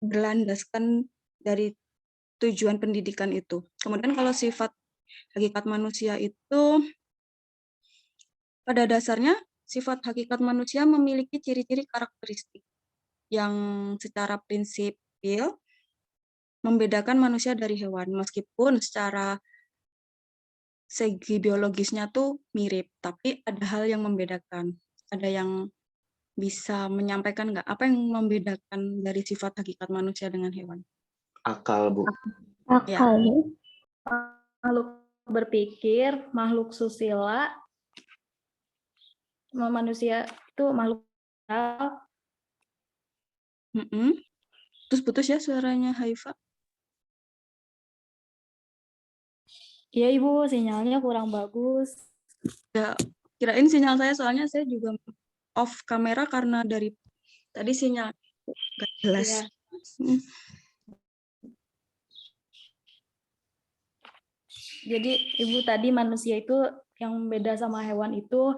berlandaskan dari tujuan pendidikan itu. Kemudian kalau sifat hakikat manusia itu, pada dasarnya sifat hakikat manusia memiliki ciri-ciri karakteristik yang secara prinsipil membedakan manusia dari hewan, meskipun secara segi biologisnya tuh mirip, tapi ada hal yang membedakan. Ada yang bisa menyampaikan nggak apa yang membedakan dari sifat hakikat manusia dengan hewan? Akal, Bu. Ya, Akal. Makhluk berpikir, makhluk susila, manusia itu makhluk akal. Terus putus ya suaranya Haifa. Iya Ibu, sinyalnya kurang bagus. Ya, kirain sinyal saya soalnya saya juga off kamera karena dari tadi sinyal nggak jelas. Iya. Jadi Ibu tadi manusia itu yang beda sama hewan itu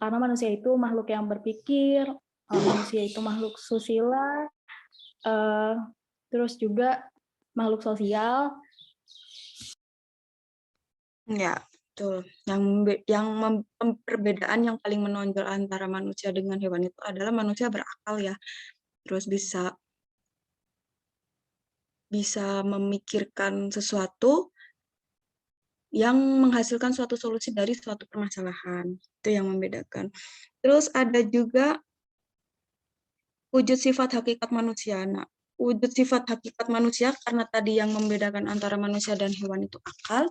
karena manusia itu makhluk yang berpikir, manusia itu makhluk susila, terus juga makhluk sosial. Ya, betul. Perbedaan yang paling menonjol antara manusia dengan hewan itu adalah manusia berakal ya. Terus bisa memikirkan sesuatu yang menghasilkan suatu solusi dari suatu permasalahan. Itu yang membedakan. Terus ada juga wujud sifat hakikat manusia. Nah, wujud sifat hakikat manusia karena tadi yang membedakan antara manusia dan hewan itu akal.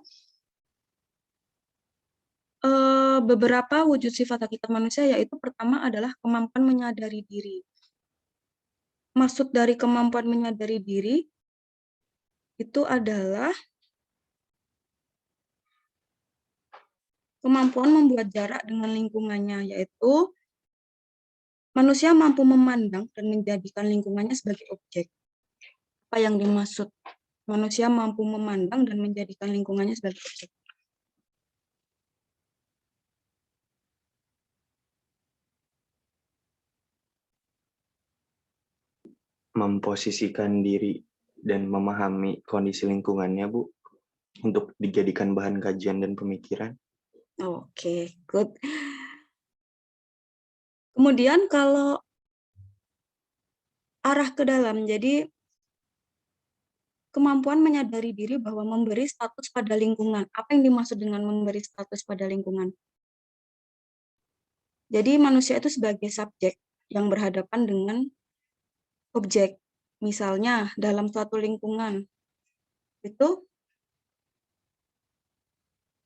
Beberapa wujud sifat hakikat manusia yaitu pertama adalah kemampuan menyadari diri. Maksud dari kemampuan menyadari diri itu adalah kemampuan membuat jarak dengan lingkungannya, yaitu manusia mampu memandang dan menjadikan lingkungannya sebagai objek. Apa yang dimaksud? Manusia mampu memandang dan menjadikan lingkungannya sebagai objek. Memposisikan diri dan memahami kondisi lingkungannya, Bu, untuk dijadikan bahan kajian dan pemikiran. Oke, good. Kemudian kalau arah ke dalam, jadi kemampuan menyadari diri bahwa memberi status pada lingkungan. Apa yang dimaksud dengan memberi status pada lingkungan? Jadi manusia itu sebagai subjek yang berhadapan dengan objek. Misalnya dalam suatu lingkungan, itu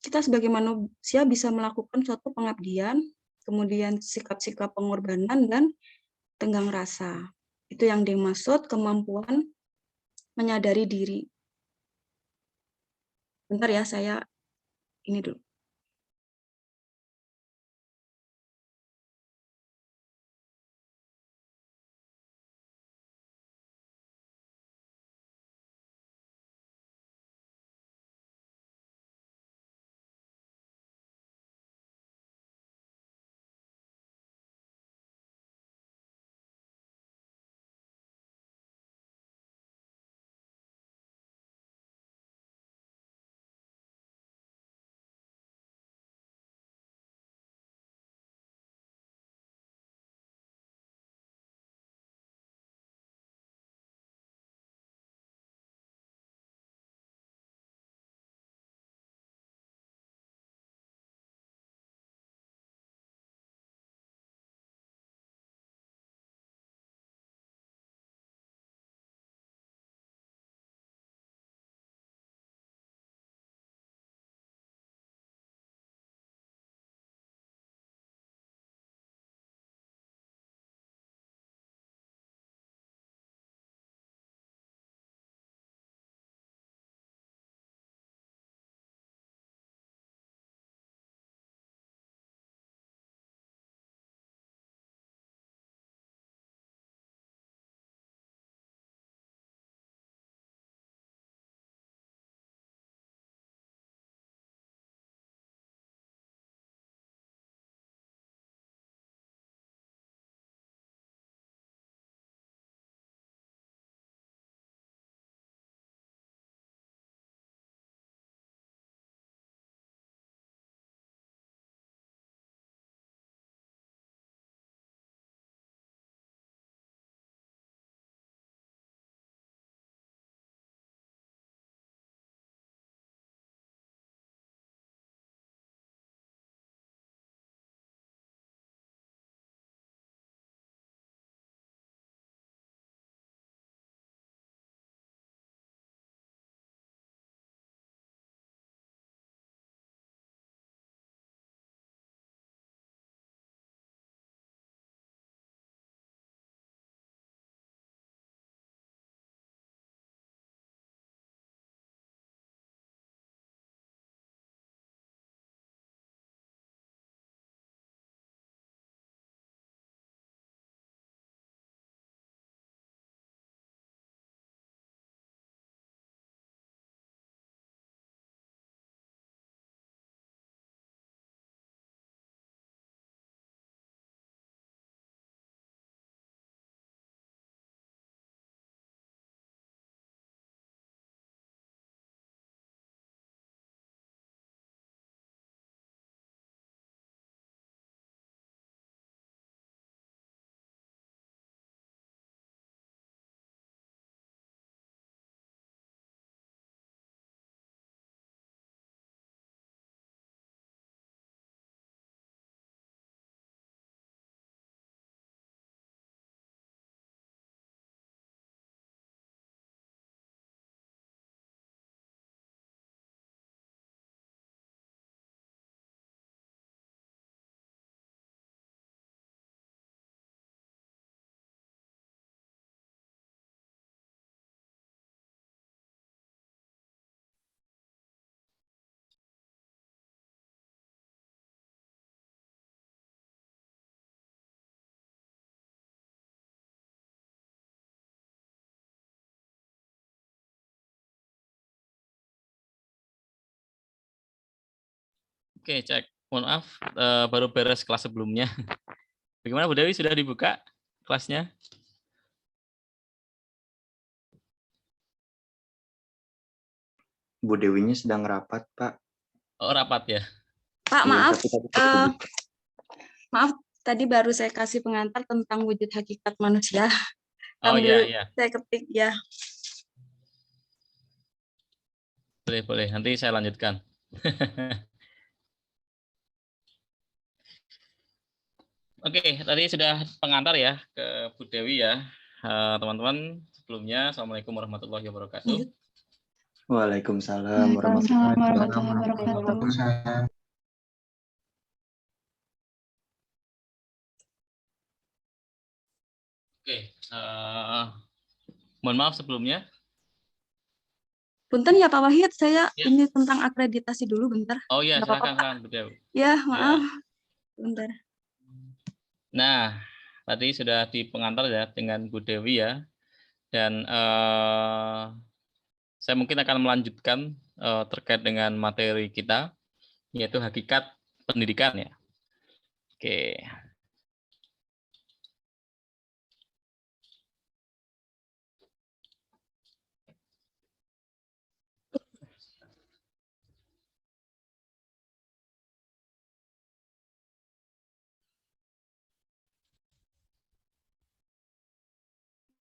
kita sebagai manusia bisa melakukan suatu pengabdian, kemudian sikap-sikap pengorbanan, dan tenggang rasa. Itu yang dimaksud kemampuan menyadari diri. Bentar ya, saya ini dulu. Oke, cek. Mohon maaf, baru beres kelas sebelumnya. Bagaimana Bu Dewi, sudah dibuka kelasnya? Bu Dewinya sedang rapat, Pak. Oh, rapat ya. Pak, Iya, maaf, tapi tadi baru dibuka. maaf, tadi baru saya kasih pengantar tentang wujud hakikat manusia. Oh iya, Sambil iya. saya ketik ya. Boleh. Nanti saya lanjutkan. Oke, tadi sudah pengantar ya ke Bu Dewi ya. Teman-teman, sebelumnya Assalamualaikum warahmatullahi wabarakatuh. Waalaikumsalam Waalaikumsalam warahmatullahi warahmatullahi wabarakatuh. Oke, mohon maaf sebelumnya. Punten ya Pak Wahid, saya Ya. ini tentang akreditasi dulu bentar. Oh iya, Nggak apa-apa, silakan Bu Dewi. Ya, maaf. Bentar. Nah, tadi sudah di pengantar ya dengan Bu Dewi ya. Dan saya mungkin akan melanjutkan terkait dengan materi kita, yaitu hakikat pendidikan ya. Oke.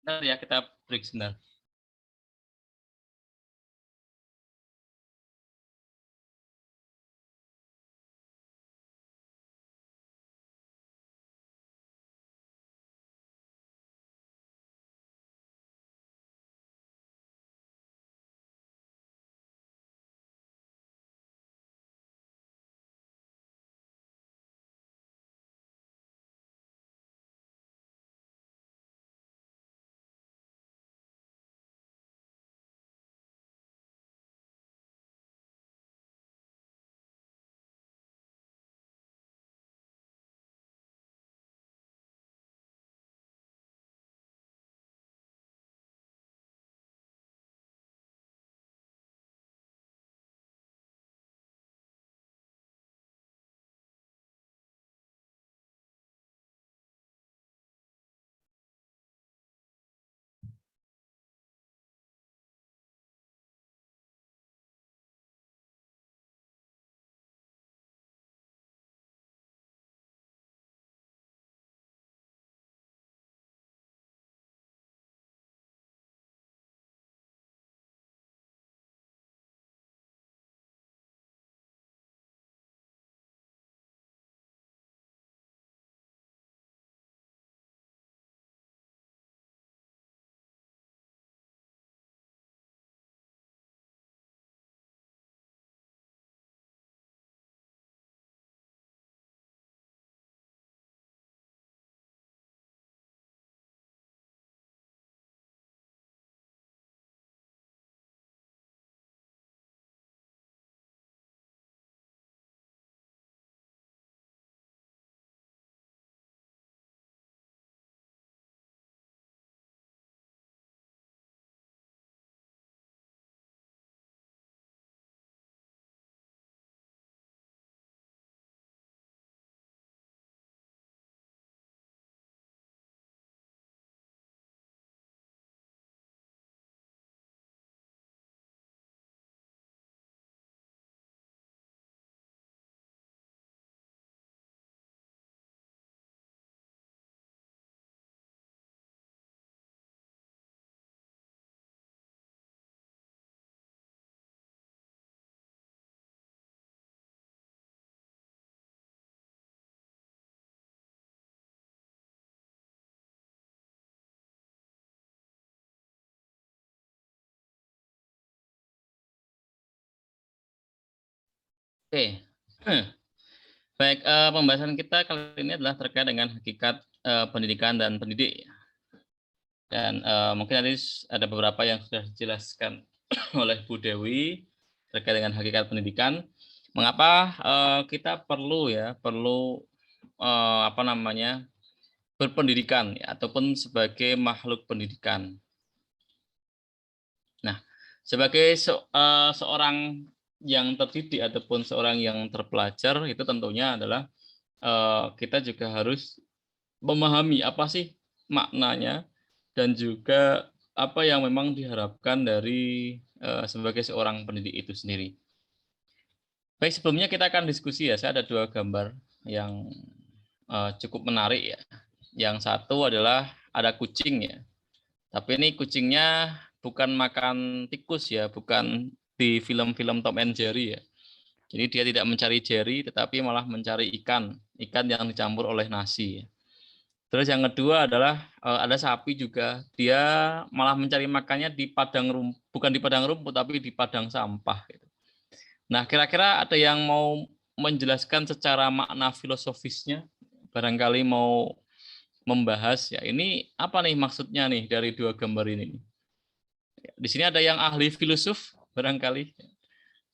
Bentar ya, kita break sebentar. Oke. Baik, pembahasan kita kali ini adalah terkait dengan hakikat pendidikan dan pendidik. Dan mungkin tadi ada beberapa yang sudah dijelaskan oleh Bu Dewi terkait dengan hakikat pendidikan. Mengapa kita perlu berpendidikan ya, ataupun sebagai makhluk pendidikan. Nah, sebagai seorang yang terdidik ataupun seorang yang terpelajar itu tentunya adalah kita juga harus memahami apa sih maknanya dan juga apa yang memang diharapkan dari sebagai seorang pendidik itu sendiri. Baik, sebelumnya kita akan diskusi ya. Saya ada 2 gambar yang cukup menarik ya. Yang satu adalah ada kucing ya. Tapi ini kucingnya bukan makan tikus ya, bukan di film-film Tom and Jerry ya. Jadi dia tidak mencari Jerry, tetapi malah mencari ikan yang dicampur oleh nasi. Terus yang kedua adalah ada sapi juga, dia malah mencari makannya di padang rumput, bukan di padang rumput, tapi di padang sampah. Nah, kira-kira ada yang mau menjelaskan secara makna filosofisnya? Barangkali mau membahas ya, ini apa nih maksudnya nih dari 2 gambar ini? Di sini ada yang ahli filosof, barangkali.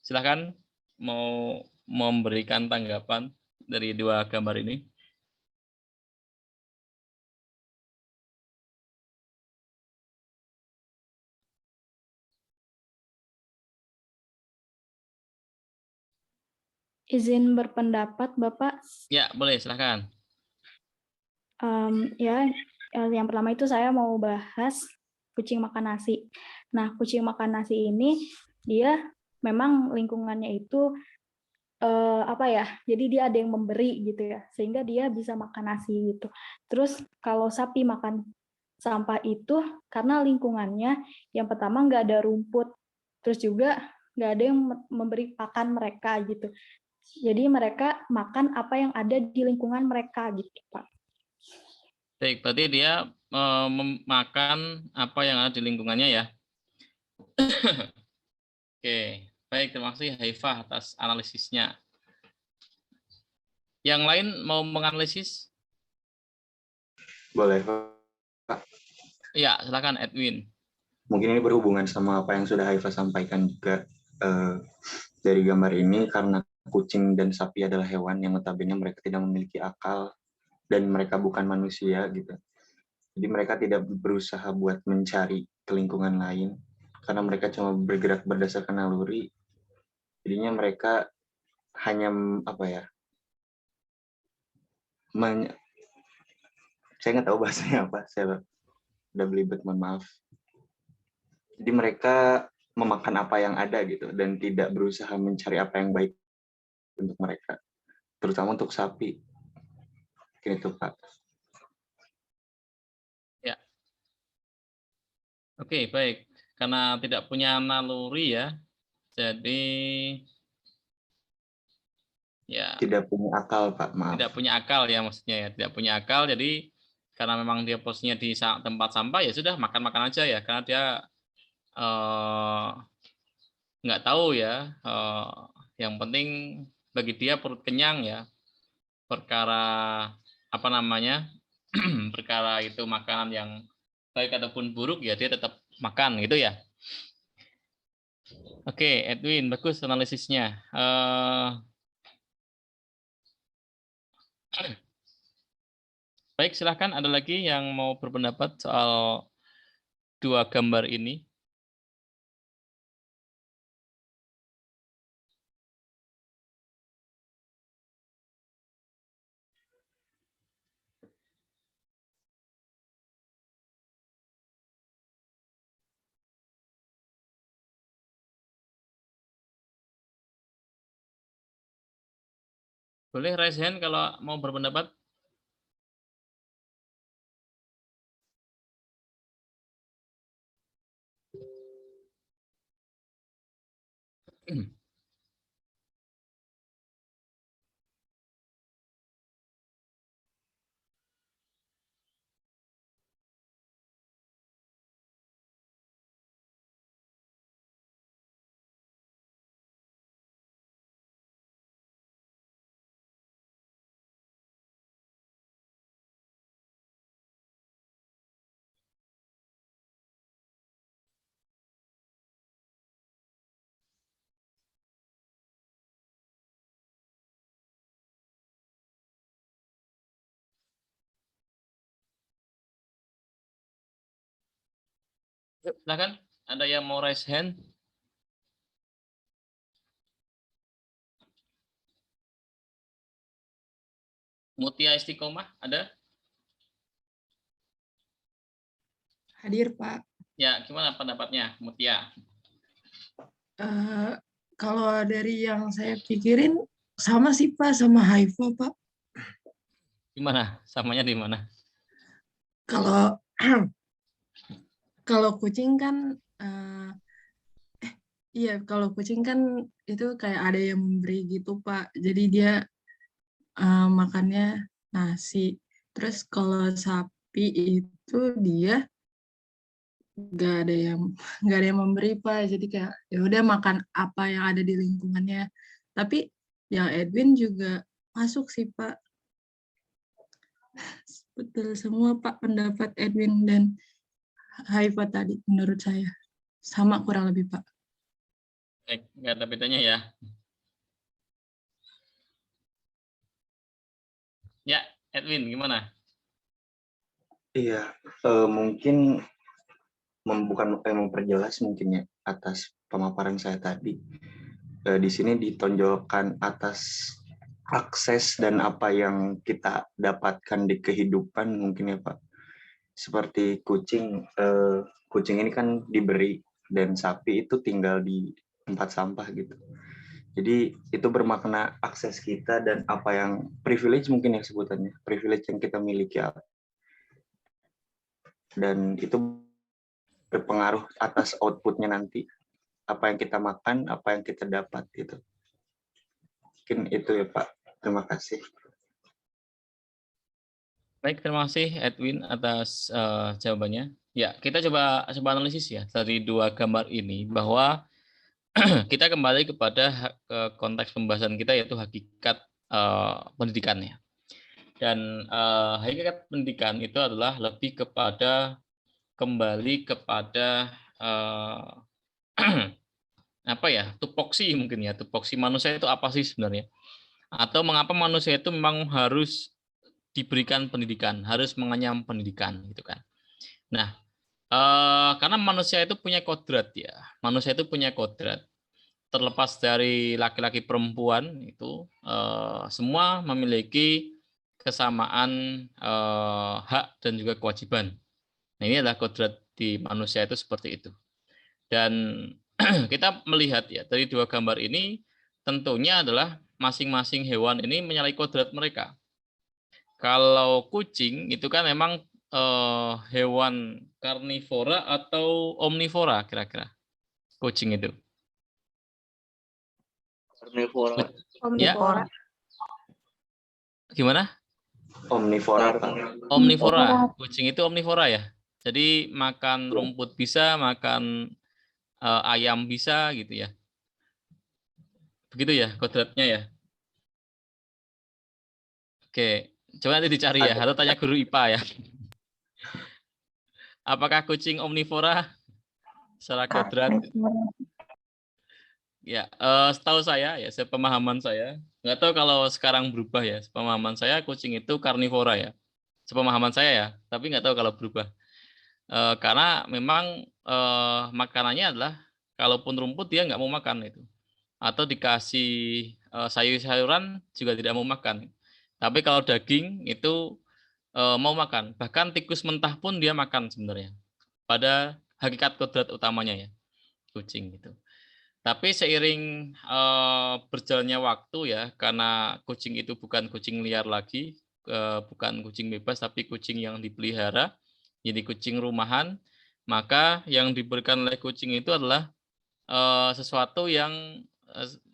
Silahkan mau memberikan tanggapan dari 2 gambar ini. Izin berpendapat, Bapak. Ya, boleh, silahkan. Ya, yang pertama itu saya mau bahas kucing makan nasi. Nah, kucing makan nasi ini dia memang lingkungannya itu apa ya? Jadi dia ada yang memberi gitu ya, sehingga dia bisa makan nasi gitu. Terus kalau sapi makan sampah itu karena lingkungannya yang pertama nggak ada rumput, terus juga nggak ada yang memberi pakan mereka gitu. Jadi mereka makan apa yang ada di lingkungan mereka gitu, Pak. Baik, berarti dia memakan apa yang ada di lingkungannya ya. Oke, baik, terima kasih Haifah atas analisisnya. Yang lain mau menganalisis? Boleh, Pak. Ya, silakan Edwin. Mungkin ini berhubungan sama apa yang sudah Haifa sampaikan juga dari gambar ini, karena kucing dan sapi adalah hewan yang notabene mereka tidak memiliki akal dan mereka bukan manusia gitu. Jadi mereka tidak berusaha buat mencari ke lingkungan lain karena mereka cuma bergerak berdasarkan naluri. Jadinya mereka hanya apa ya? Saya nggak tahu bahasanya apa. Saya udah belibet, mohon maaf. Jadi mereka memakan apa yang ada gitu dan tidak berusaha mencari apa yang baik untuk mereka, terutama untuk sapi. Mungkin itu, Pak. Ya. Oke, baik. Karena tidak punya naluri ya, jadi ya Tidak punya akal, Pak, maaf. tidak punya akal ya maksudnya ya, tidak punya akal. Jadi karena memang dia posisinya di tempat sampah ya sudah makan-makan aja ya, karena dia nggak tahu ya. Yang penting bagi dia perut kenyang ya. Perkara apa namanya? Perkara itu makanan yang baik ataupun buruk ya dia tetap makan gitu ya. Oke, Edwin, bagus analisisnya. Baik, silahkan ada lagi yang mau berpendapat soal 2 gambar ini. Boleh raise hand kalau mau berpendapat. Silakan, ada yang mau raise hand? Mutia Istiqomah ada? Hadir, Pak. Ya, gimana pendapatnya, Mutia? Eh, Kalau dari yang saya pikirin, sama sih, Pak, sama Haifa, Pak. Gimana? Samanya di mana? Kalau kalau kucing kan, iya, kalau kucing kan itu kayak ada yang memberi gitu, Pak. Jadi dia makannya nasi. Terus kalau sapi itu dia nggak ada yang memberi, Pak. Jadi kayak ya udah makan apa yang ada di lingkungannya. Tapi yang Edwin juga masuk sih, Pak. Betul semua, Pak, pendapat Edwin dan Haifa tadi menurut saya. Sama kurang lebih, Pak. Baik, nggak ada bedanya ya. Ya, Edwin, gimana? Iya, mungkin bukan memperjelas mungkin ya atas pemaparan saya tadi. Di sini ditonjolkan atas akses dan apa yang kita dapatkan di kehidupan mungkin ya Pak. Seperti kucing, kucing ini kan diberi dan sapi itu tinggal di tempat sampah gitu. Jadi itu bermakna akses kita dan apa yang privilege mungkin ya sebutannya, privilege yang kita miliki, dan itu berpengaruh atas outputnya nanti, apa yang kita makan, apa yang kita dapat gitu. Mungkin itu ya Pak. Terima kasih. Baik, terima kasih Edwin atas jawabannya. Ya, kita coba analisis ya dari dua gambar ini bahwa kita kembali kepada konteks pembahasan kita yaitu hakikat pendidikannya. Dan hakikat pendidikan itu adalah lebih kepada kembali kepada apa ya, tupoksi mungkin ya, tupoksi manusia itu apa sih sebenarnya? Atau mengapa manusia itu memang harus diberikan pendidikan, harus mengenyam pendidikan gitu kan. Nah, karena manusia itu punya kodrat ya. Manusia itu punya kodrat. Terlepas dari laki-laki perempuan itu semua memiliki kesamaan hak dan juga kewajiban. Nah, ini adalah kodrat di manusia itu seperti itu. Dan kita melihat ya dari dua gambar ini tentunya adalah masing-masing hewan ini menyalahi kodrat mereka. Kalau kucing itu kan memang hewan karnivora atau omnivora kira-kira kucing itu. Karnivora. Omnivora. Gimana? Omnivora Pak. Omnivora. Kucing itu omnivora ya. Jadi makan rumput bisa, makan ayam bisa gitu ya. Begitu ya kodratnya ya. Oke, coba nanti dicari ya. Atau tanya guru IPA ya. Apakah kucing omnivora secara kodrat? Ya, setahu saya ya, sepemahaman saya, nggak tahu kalau sekarang berubah ya. Sepemahaman saya kucing itu karnivora ya. Sepemahaman saya ya, tapi nggak tahu kalau berubah. Karena memang makanannya adalah kalaupun rumput dia nggak mau makan itu, atau dikasih sayur-sayuran juga tidak mau makan. Tapi kalau daging itu mau makan. Bahkan tikus mentah pun dia makan sebenarnya. Pada hakikat kodrat utamanya ya, kucing itu. Tapi seiring berjalannya waktu ya, karena kucing itu bukan kucing liar lagi, bukan kucing bebas, tapi kucing yang dipelihara, jadi kucing rumahan, maka yang diberikan oleh kucing itu adalah sesuatu yang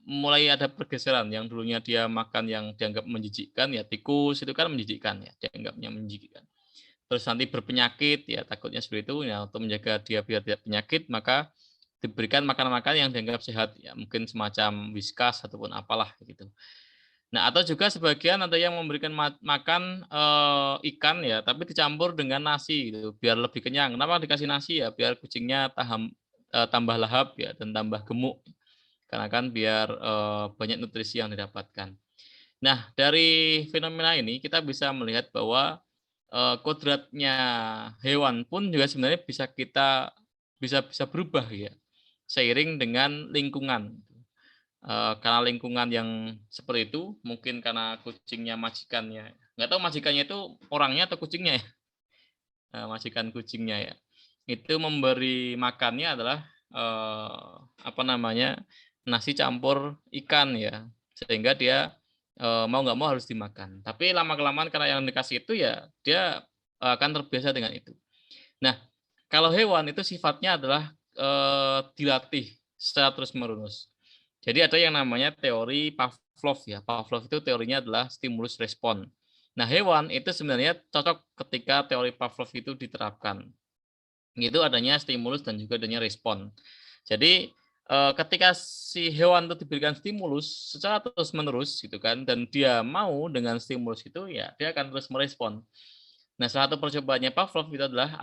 mulai ada pergeseran. Yang dulunya dia makan yang dianggap menjijikkan, ya tikus itu kan menjijikkan ya, dianggapnya menjijikkan. Terus nanti berpenyakit, ya takutnya seperti itu, ya untuk menjaga dia biar tidak penyakit, maka diberikan makanan-makanan yang dianggap sehat, ya mungkin semacam Whiskas ataupun apalah gitu. Nah, atau juga sebagian ada yang memberikan makan ikan ya, tapi dicampur dengan nasi gitu, biar lebih kenyang. Kenapa dikasih nasi ya? Biar kucingnya tambah lahap ya dan tambah gemuk. Karena kan biar banyak nutrisi yang didapatkan. Nah, dari fenomena ini kita bisa melihat bahwa kodratnya hewan pun juga sebenarnya bisa berubah ya, seiring dengan lingkungan. Karena lingkungan yang seperti itu, mungkin karena kucingnya majikannya Nggak tahu majikannya itu orangnya atau kucingnya ya. Majikan kucingnya ya. Itu memberi makannya adalah apa namanya, nasi campur ikan ya. Sehingga dia mau nggak mau harus dimakan. Tapi lama-kelamaan karena yang dikasih itu ya dia akan terbiasa dengan itu. Nah, kalau hewan itu sifatnya adalah dilatih secara terus-menerus. Jadi ada yang namanya teori Pavlov ya. Pavlov itu teorinya adalah stimulus respon. Nah, hewan itu sebenarnya cocok ketika teori Pavlov itu diterapkan. Itu adanya stimulus dan juga adanya respon. Jadi ketika si hewan itu diberikan stimulus secara terus-menerus gitu kan, dan dia mau dengan stimulus itu ya dia akan terus merespon. Nah, salah satu percobaannya Pavlov itu adalah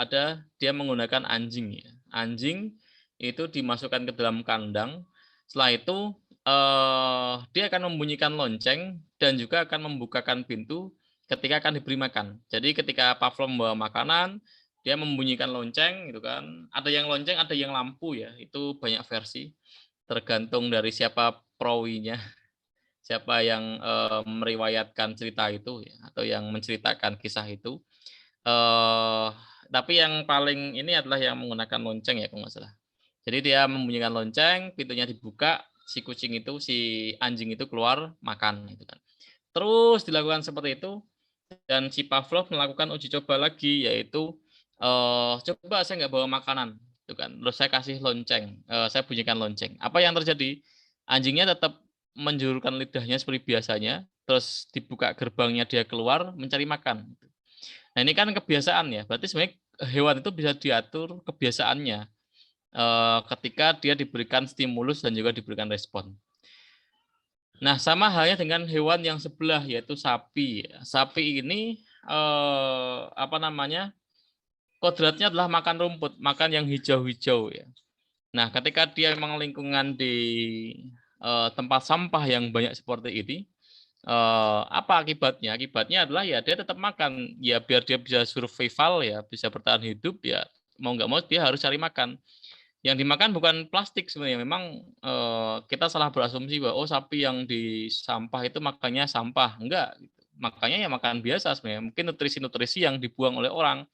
dia menggunakan anjing ya. Anjing itu dimasukkan ke dalam kandang. Setelah itu dia akan membunyikan lonceng dan juga akan membukakan pintu ketika akan diberi makan. Jadi ketika Pavlov membawa makanan, dia membunyikan lonceng gitu kan. Ada yang lonceng, ada yang lampu ya. Itu banyak versi. Tergantung dari siapa perawinya, siapa yang meriwayatkan cerita itu ya, atau yang menceritakan kisah itu. Tapi yang paling ini adalah yang menggunakan lonceng ya kalau nggak salah. Jadi dia membunyikan lonceng, pintunya dibuka, si kucing itu, si anjing itu keluar makan gitu kan. Terus dilakukan seperti itu dan si Pavlov melakukan uji coba lagi, yaitu coba saya nggak bawa makanan gitu kan. Terus saya kasih lonceng, saya bunyikan lonceng. Apa yang terjadi? Anjingnya tetap menjulurkan lidahnya seperti biasanya, terus dibuka gerbangnya dia keluar mencari makan. Nah, ini kan kebiasaan ya. Berarti sebenarnya hewan itu bisa diatur kebiasaannya ketika dia diberikan stimulus dan juga diberikan respon. Nah, sama halnya dengan hewan yang sebelah yaitu sapi. Sapi ini apa namanya? Kodratnya adalah makan rumput, makan yang hijau-hijau ya. Nah, ketika dia memang lingkungan di tempat sampah yang banyak seperti ini, apa akibatnya? Akibatnya adalah ya dia tetap makan, ya biar dia bisa survival ya, bisa bertahan hidup ya, mau nggak mau dia harus cari makan. Yang dimakan bukan plastik sebenarnya, memang kita salah berasumsi bahwa oh sapi yang di sampah itu makannya sampah, enggak. Gitu. Makanya ya makan biasa sebenarnya, mungkin nutrisi-nutrisi yang dibuang oleh orang,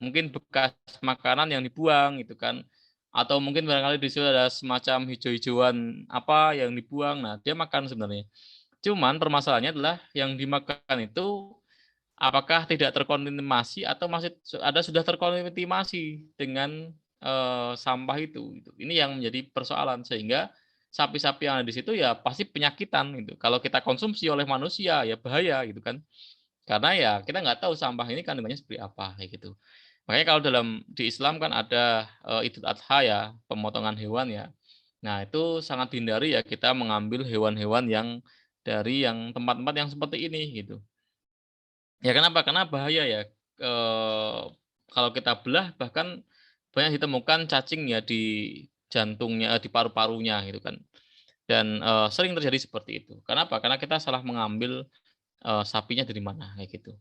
mungkin bekas makanan yang dibuang gitu kan, atau mungkin barangkali di situ ada semacam hijau-hijauan apa yang dibuang, nah dia makan sebenarnya. Cuman permasalahannya adalah yang dimakan itu apakah tidak terkontaminasi atau masih ada sudah terkontaminasi dengan sampah itu. Ini yang menjadi persoalan sehingga sapi-sapi yang ada di situ ya pasti penyakitan gitu. Kalau kita konsumsi oleh manusia ya bahaya gitu kan. Karena ya kita nggak tahu sampah ini kandungannya seperti apa kayak gitu. Makanya kalau di Islam kan ada Idul Adha ya, pemotongan hewan ya. Nah, itu sangat dihindari ya kita mengambil hewan-hewan yang dari yang tempat-tempat yang seperti ini gitu. Ya kenapa? Karena bahaya ya. Kalau kita belah bahkan banyak ditemukan cacing ya di jantungnya, di paru-parunya gitu kan. Dan sering terjadi seperti itu. Kenapa? Karena kita salah mengambil sapinya dari mana kayak gitu.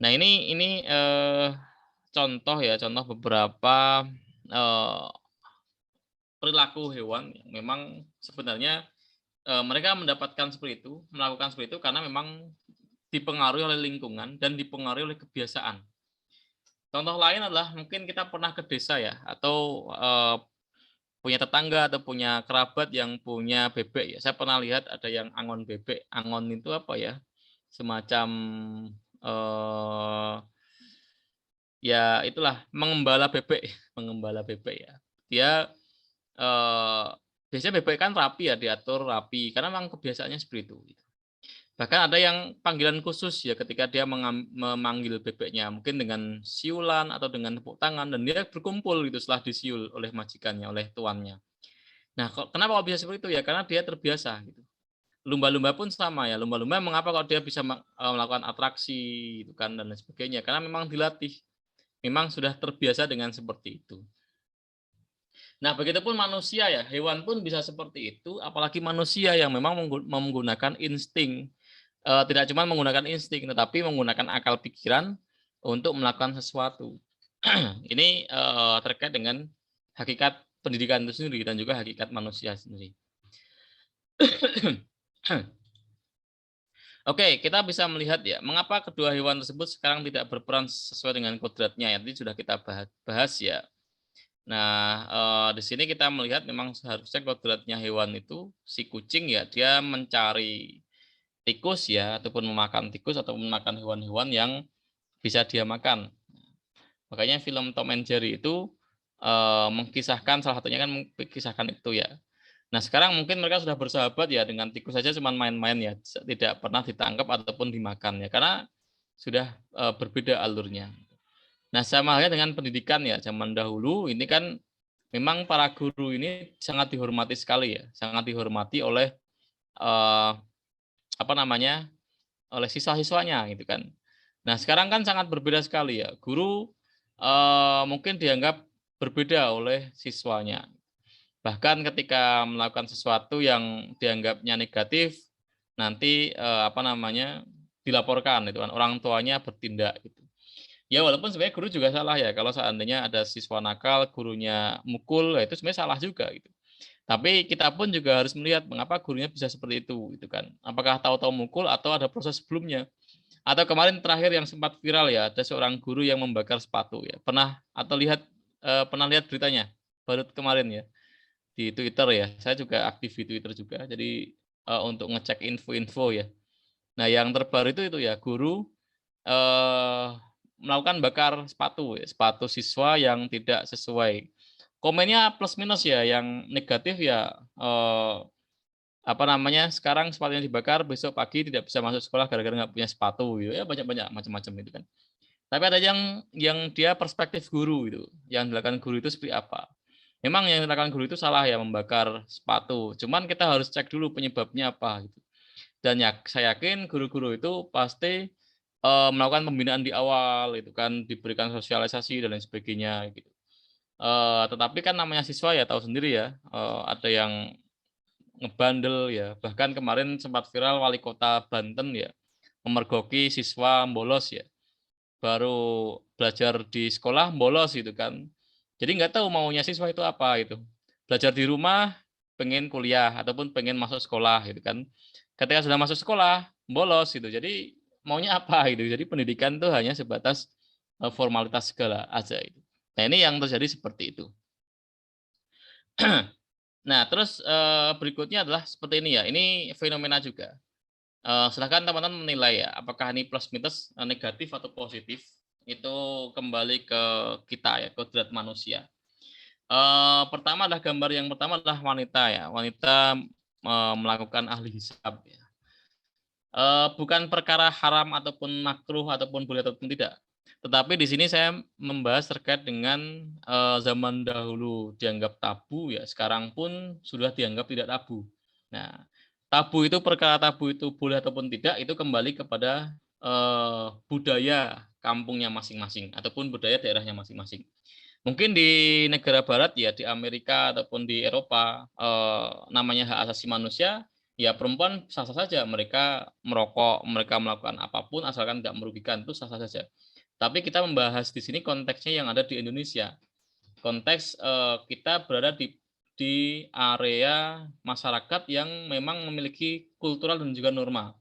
Nah, ini contoh ya, contoh beberapa perilaku hewan yang memang sebenarnya mereka mendapatkan seperti itu, melakukan seperti itu karena memang dipengaruhi oleh lingkungan dan dipengaruhi oleh kebiasaan. Contoh lain adalah mungkin kita pernah ke desa ya, atau punya tetangga atau punya kerabat yang punya bebek ya. Saya pernah lihat ada yang angon bebek. Angon itu apa ya? Semacam ya itulah mengembala bebek, mengembala bebek ya. Dia biasanya bebek kan rapi ya, diatur rapi karena memang kebiasaannya seperti itu. Bahkan ada yang panggilan khusus ya ketika dia memanggil bebeknya, mungkin dengan siulan atau dengan tepuk tangan dan dia berkumpul gitu setelah disiul oleh majikannya, oleh tuannya. Nah, kenapa kok bisa seperti itu ya? Karena dia terbiasa gitu. Lumba-lumba pun sama ya. Lumba-lumba mengapa kok dia bisa melakukan atraksi gitu kan dan lain sebagainya? Karena memang dilatih. Memang sudah terbiasa dengan seperti itu. Nah, begitupun manusia ya, hewan pun bisa seperti itu, apalagi manusia yang memang menggunakan insting. Tidak cuma menggunakan insting, tetapi menggunakan akal pikiran untuk melakukan sesuatu. Ini terkait dengan hakikat pendidikan itu sendiri dan juga hakikat manusia sendiri. Oke, kita bisa melihat ya, mengapa kedua hewan tersebut sekarang tidak berperan sesuai dengan kodratnya. Ya, tadi sudah kita bahas ya. Nah, di sini kita melihat memang seharusnya kodratnya hewan itu, si kucing ya, dia mencari tikus ya, ataupun memakan tikus, ataupun memakan hewan-hewan yang bisa dia makan. Makanya film Tom and Jerry itu mengkisahkan, salah satunya kan mengkisahkan itu ya. Nah, sekarang mungkin mereka sudah bersahabat ya, dengan tikus saja cuma main-main ya, tidak pernah ditangkap ataupun dimakan ya, karena sudah berbeda alurnya. Nah, sama halnya dengan pendidikan ya, zaman dahulu ini kan memang para guru ini sangat dihormati sekali ya, sangat dihormati oleh apa namanya, oleh siswa-siswanya gitu kan. Nah, sekarang kan sangat berbeda sekali ya. Guru mungkin dianggap berbeda oleh siswanya. Bahkan ketika melakukan sesuatu yang dianggapnya negatif, nanti apa namanya, dilaporkan itu kan, orang tuanya bertindak gitu. Ya walaupun sebenarnya guru juga salah ya, kalau seandainya ada siswa nakal, gurunya mukul, ya itu sebenarnya salah juga gitu. Tapi kita pun juga harus melihat mengapa gurunya bisa seperti itu gitu kan. Apakah tahu-tahu mukul atau ada proses sebelumnya? Atau kemarin terakhir yang sempat viral ya, ada seorang guru yang membakar sepatu ya. Pernah lihat beritanya baru kemarin ya di Twitter ya. Saya juga aktif di Twitter juga. Jadi untuk ngecek info-info ya. Nah, yang terbaru itu ya, guru eh, melakukan bakar sepatu ya, sepatu siswa yang tidak sesuai. Komennya plus minus ya, yang negatif ya apa namanya, sekarang sepatunya dibakar, besok pagi tidak bisa masuk sekolah gara-gara nggak punya sepatu gitu. Ya banyak-banyak macam-macam itu kan. Tapi ada yang dia perspektif guru itu, yang dilakukan guru itu seperti apa. Memang yang dilakukan guru itu salah ya, membakar sepatu. Cuman kita harus cek dulu penyebabnya apa gitu. Dan ya, saya yakin guru-guru itu pasti melakukan pembinaan di awal itu kan, diberikan sosialisasi dan lain sebagainya gitu. Tetapi kan namanya siswa ya tahu sendiri ya, ada yang ngebandel ya. Bahkan kemarin sempat viral wali kota Banten ya, memergoki siswa bolos ya. Baru belajar di sekolah bolos gitu kan. Jadi nggak tahu maunya siswa itu apa gitu. Belajar di rumah pengen kuliah ataupun pengen masuk sekolah gitu kan. Ketika sudah masuk sekolah bolos gitu. Jadi maunya apa gitu. Jadi pendidikan itu hanya sebatas formalitas segala aja itu. Nah, ini yang terjadi seperti itu. Nah, terus berikutnya adalah seperti ini ya. Ini fenomena juga. Silahkan teman-teman menilai ya, apakah ini plus minus negatif atau positif. Itu kembali ke kita ya, kodrat manusia. Pertama adalah gambar yang pertama adalah wanita ya. Wanita melakukan ahli hisab ya. Bukan perkara haram ataupun makruh ataupun boleh ataupun tidak. Tetapi di sini saya membahas terkait dengan zaman dahulu dianggap tabu ya, sekarang pun sudah dianggap tidak tabu. Nah, tabu itu, perkara tabu itu boleh ataupun tidak itu kembali kepada budaya kampungnya masing-masing ataupun budaya daerahnya masing-masing. Mungkin di negara barat ya, di Amerika ataupun di Eropa namanya hak asasi manusia, ya perempuan sah-sah saja mereka merokok, mereka melakukan apapun asalkan tidak merugikan, itu sah-sah saja. Tapi kita membahas di sini konteksnya yang ada di Indonesia. Konteks kita berada di area masyarakat yang memang memiliki kultural dan juga norma.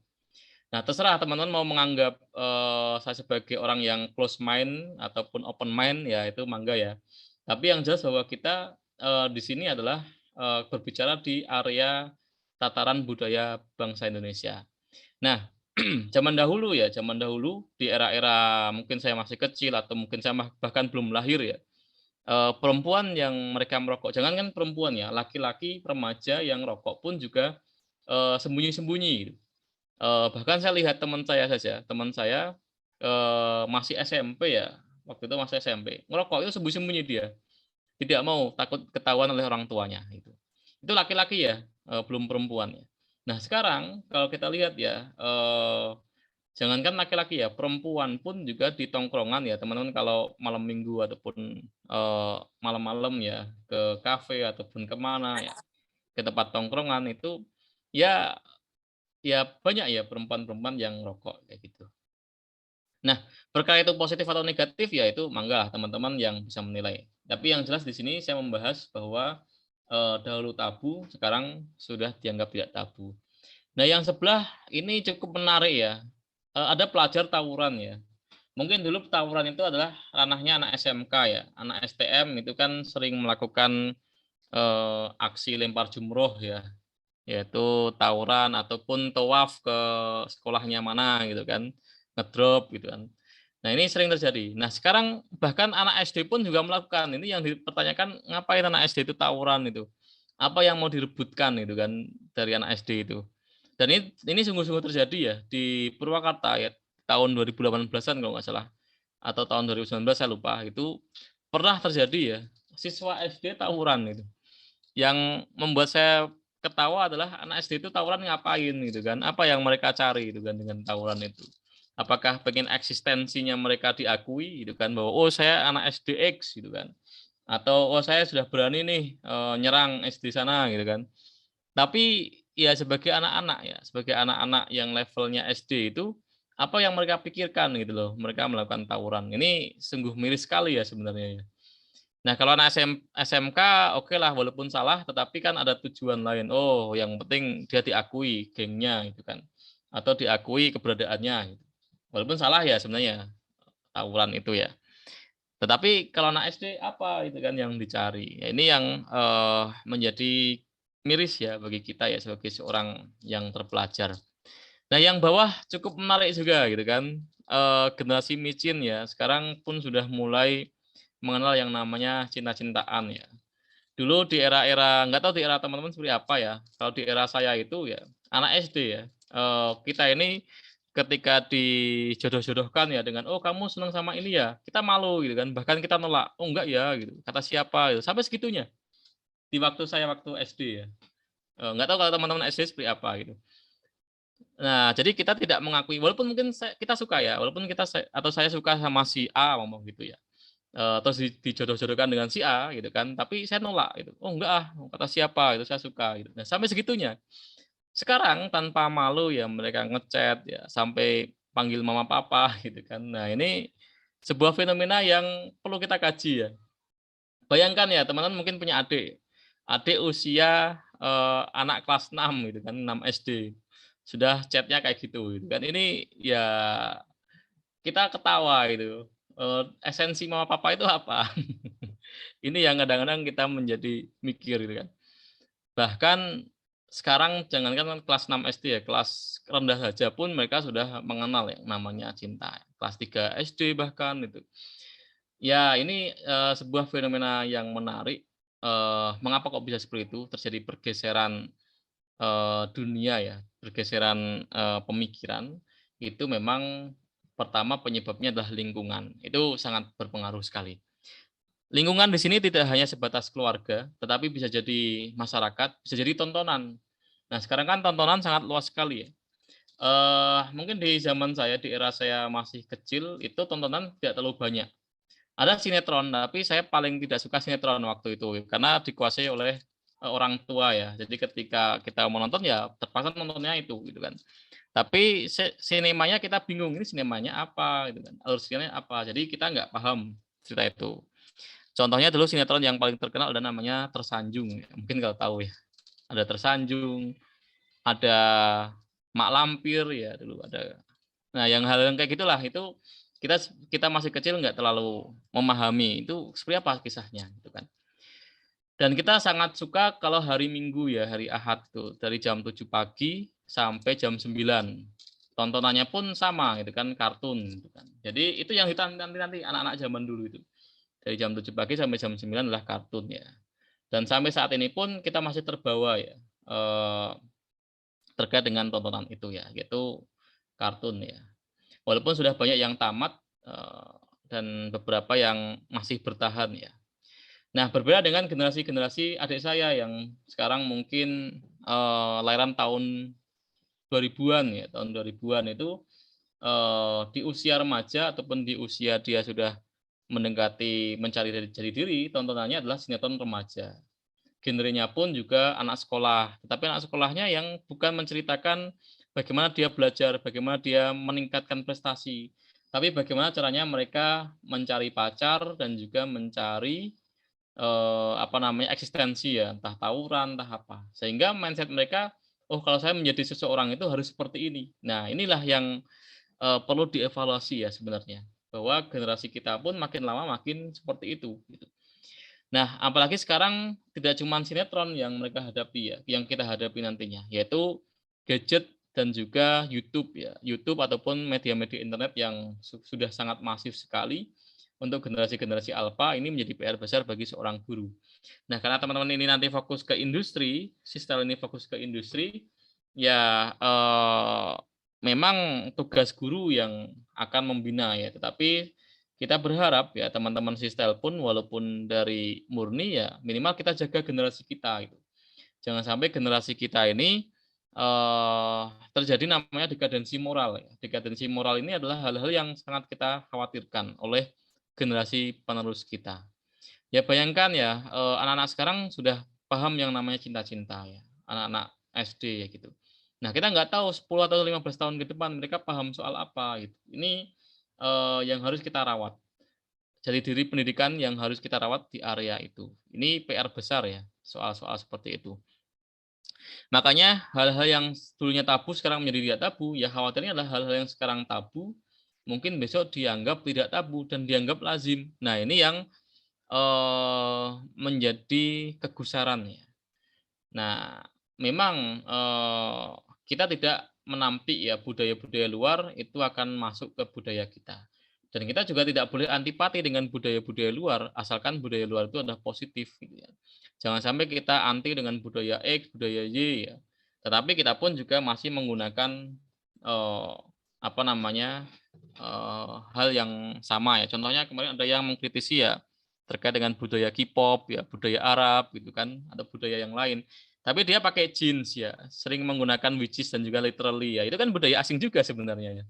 Nah, terserah teman-teman mau menganggap saya sebagai orang yang close mind ataupun open mind ya, itu mangga ya. Tapi yang jelas bahwa kita di sini adalah berbicara di area tataran budaya bangsa Indonesia. Nah, zaman dahulu ya, zaman dahulu di era-era mungkin saya masih kecil atau mungkin saya bahkan belum lahir ya, perempuan yang mereka merokok, jangankan perempuan ya, laki-laki remaja yang rokok pun juga sembunyi-sembunyi. Bahkan saya lihat teman saya saja, teman saya masih SMP ya, waktu itu masih SMP, ngerokok itu sembunyi-sembunyi dia, tidak mau, takut ketahuan oleh orang tuanya. Itu laki-laki ya, belum perempuan ya. Nah, sekarang kalau kita lihat ya, jangankan laki-laki ya, perempuan pun juga di tongkrongan ya, teman-teman kalau malam minggu ataupun malam-malam ya, ke kafe ataupun kemana ya, ke tempat tongkrongan itu ya, ya banyak ya perempuan-perempuan yang rokok kayak gitu. Nah, perkara itu positif atau negatif ya itu mangga teman-teman yang bisa menilai. Tapi yang jelas di sini saya membahas bahwa dahulu tabu, sekarang sudah dianggap tidak tabu. Nah, yang sebelah ini cukup menarik ya. Ada pelajar tawuran ya. Mungkin dulu tawuran itu adalah ranahnya anak SMK ya. Anak STM itu kan sering melakukan aksi lempar jumroh ya, yaitu tawuran ataupun tawaf ke sekolahnya mana gitu kan, ngedrop gitu kan. Nah, ini sering terjadi. Nah, sekarang bahkan anak SD pun juga melakukan. Ini yang dipertanyakan, ngapain anak SD itu tawuran itu? Apa yang mau direbutkan itu kan dari anak SD itu? Dan ini sungguh-sungguh terjadi ya di Purwakarta ya, tahun 2018-an kalau nggak salah, atau tahun 2019 saya lupa, itu pernah terjadi ya, siswa SD tawuran itu. Yang membuat saya ketawa adalah anak SD itu tawuran ngapain gitu kan? Apa yang mereka cari gitu kan dengan tawuran itu? Apakah pengen eksistensinya mereka diakui gitu kan, bahwa oh saya anak SD X gitu kan? Atau oh saya sudah berani nih nyerang SD sana gitu kan? Tapi ya sebagai anak-anak ya, sebagai anak-anak yang levelnya SD itu, apa yang mereka pikirkan gitu loh, mereka melakukan tawuran. Ini sungguh miris sekali ya sebenarnya ya. Nah, kalau anak SMK oke lah, walaupun salah tetapi kan ada tujuan lain. Oh, yang penting dia diakui gengnya gitu kan. Atau diakui keberadaannya gitu. Walaupun salah ya sebenarnya tawuran itu ya. Tetapi kalau anak SD apa itu kan yang dicari. Ya, ini yang menjadi miris ya bagi kita ya sebagai seorang yang terpelajar. Nah, yang bawah cukup menarik juga gitu kan. Generasi micin ya, sekarang pun sudah mulai mengenal yang namanya cinta-cintaan ya. Dulu di era-era, nggak tahu di era teman-teman seperti apa ya. Kalau di era saya itu ya, anak SD ya, kita ini ketika dijodoh-jodohkan ya dengan, oh kamu senang sama ini ya, kita malu gitu kan. Bahkan kita nolak, oh enggak ya gitu, kata siapa gitu. Sampai segitunya di waktu saya waktu SD ya. Nggak tahu kalau teman-teman SD seperti apa gitu. Nah, jadi kita tidak mengakui, walaupun mungkin kita suka ya, walaupun kita atau saya suka sama si A ngomong gitu ya. Terus dijodoh-jodohkan dengan si A gitu kan, tapi saya nolak gitu. Oh enggak ah, kata siapa itu saya suka gitu. Nah, sampai segitunya. Sekarang tanpa malu ya mereka ngechat ya sampai panggil mama papa gitu kan. Nah, ini sebuah fenomena yang perlu kita kaji ya. Bayangkan ya teman-teman mungkin punya adik. Adik usia anak kelas 6 gitu kan, 6 SD. Sudah chatnya kayak gitu gitu kan. Ini ya kita ketawa gitu. Esensi mama papa itu apa? Ini yang kadang-kadang kita menjadi mikir gitu kan. Bahkan sekarang jangankan kelas 6 SD ya, kelas rendah saja pun mereka sudah mengenal yang namanya cinta. Kelas 3 SD bahkan itu. Ya, ini sebuah fenomena yang menarik. Mengapa kok bisa seperti itu? Terjadi pergeseran dunia ya, pergeseran pemikiran. Itu memang pertama penyebabnya adalah lingkungan. Itu sangat berpengaruh sekali. Lingkungan di sini tidak hanya sebatas keluarga, tetapi bisa jadi masyarakat, bisa jadi tontonan. Nah, sekarang kan tontonan sangat luas sekali ya. Mungkin di zaman saya, di era saya masih kecil, itu tontonan tidak terlalu banyak. Ada sinetron, tapi saya paling tidak suka sinetron waktu itu, karena dikuasai oleh orang tua ya. Jadi ketika kita mau nonton ya terpaksa nontonnya itu gitu kan. Tapi sinemanya kita bingung, ini sinemanya apa gitu kan. Alur ceritanya apa. Jadi kita nggak paham cerita itu. Contohnya dulu sinetron yang paling terkenal ada namanya Tersanjung, ya. Mungkin kalau tahu ya. Ada Tersanjung, ada Mak Lampir ya dulu ada. Nah, yang hal yang kayak gitulah itu kita masih kecil nggak terlalu memahami itu seperti apa kisahnya gitu kan. Dan kita sangat suka kalau hari Minggu ya, hari Ahad tuh dari jam 7 pagi sampai jam 9. Tontonannya pun sama gitu kan, kartun gitu kan. Jadi itu yang nanti anak-anak zaman dulu itu. Dari jam 7 pagi sampai jam 9 adalah kartun ya. Dan sampai saat ini pun kita masih terbawa ya terkait dengan tontonan itu ya, yaitu kartun ya. Walaupun sudah banyak yang tamat dan beberapa yang masih bertahan ya. Nah, berbeda dengan generasi-generasi adik saya yang sekarang mungkin lahiran tahun 2000-an ya, tahun 2000-an itu di usia remaja ataupun di usia dia sudah mendekati mencari jati diri, tontonannya adalah sinetron remaja. Genrenya pun juga anak sekolah, tetapi anak sekolahnya yang bukan menceritakan bagaimana dia belajar, bagaimana dia meningkatkan prestasi, tapi bagaimana caranya mereka mencari pacar dan juga mencari apa namanya eksistensi ya, entah tawuran, entah apa. Sehingga mindset mereka, oh kalau saya menjadi seseorang itu harus seperti ini. Nah, inilah yang perlu dievaluasi ya sebenarnya, bahwa generasi kita pun makin lama makin seperti itu gitu. Nah, apalagi sekarang tidak cuma sinetron yang mereka hadapi ya, yang kita hadapi nantinya, yaitu gadget dan juga YouTube ya. YouTube ataupun media-media internet yang sudah sangat masif sekali untuk generasi-generasi alfa ini menjadi PR besar bagi seorang guru. Nah, karena teman-teman ini nanti fokus ke industri, sistem ini fokus ke industri, ya memang tugas guru yang akan membina ya, tetapi kita berharap ya teman-teman sistel pun walaupun dari murni ya minimal kita jaga generasi kita gitu. Jangan sampai generasi kita ini terjadi namanya dekadensi moral ya. Dekadensi moral ini adalah hal-hal yang sangat kita khawatirkan oleh generasi penerus kita. Ya bayangkan ya anak-anak sekarang sudah paham yang namanya cinta-cinta ya. Anak-anak SD ya gitu. Nah, kita nggak tahu 10 atau 15 tahun ke depan mereka paham soal apa gitu. Ini yang harus kita rawat. Jadi diri pendidikan yang harus kita rawat di area itu. Ini PR besar ya, soal-soal seperti itu. Makanya hal-hal yang dulunya tabu sekarang menjadi tidak tabu, ya khawatirnya adalah hal-hal yang sekarang tabu, mungkin besok dianggap tidak tabu dan dianggap lazim. Nah, ini yang menjadi kegusaran ya. Nah, memang kita tidak menampik ya budaya-budaya luar itu akan masuk ke budaya kita. Dan kita juga tidak boleh antipati dengan budaya-budaya luar, asalkan budaya luar itu adalah positif. Gitu ya. Jangan sampai kita anti dengan budaya X, budaya Y, ya. Tetapi kita pun juga masih menggunakan hal yang sama ya. Contohnya kemarin ada yang mengkritisi ya terkait dengan budaya K-pop, ya budaya Arab, gitu kan, ada budaya yang lain. Tapi dia pakai jeans ya, sering menggunakan which is dan juga literally ya. Itu kan budaya asing juga sebenarnya ya.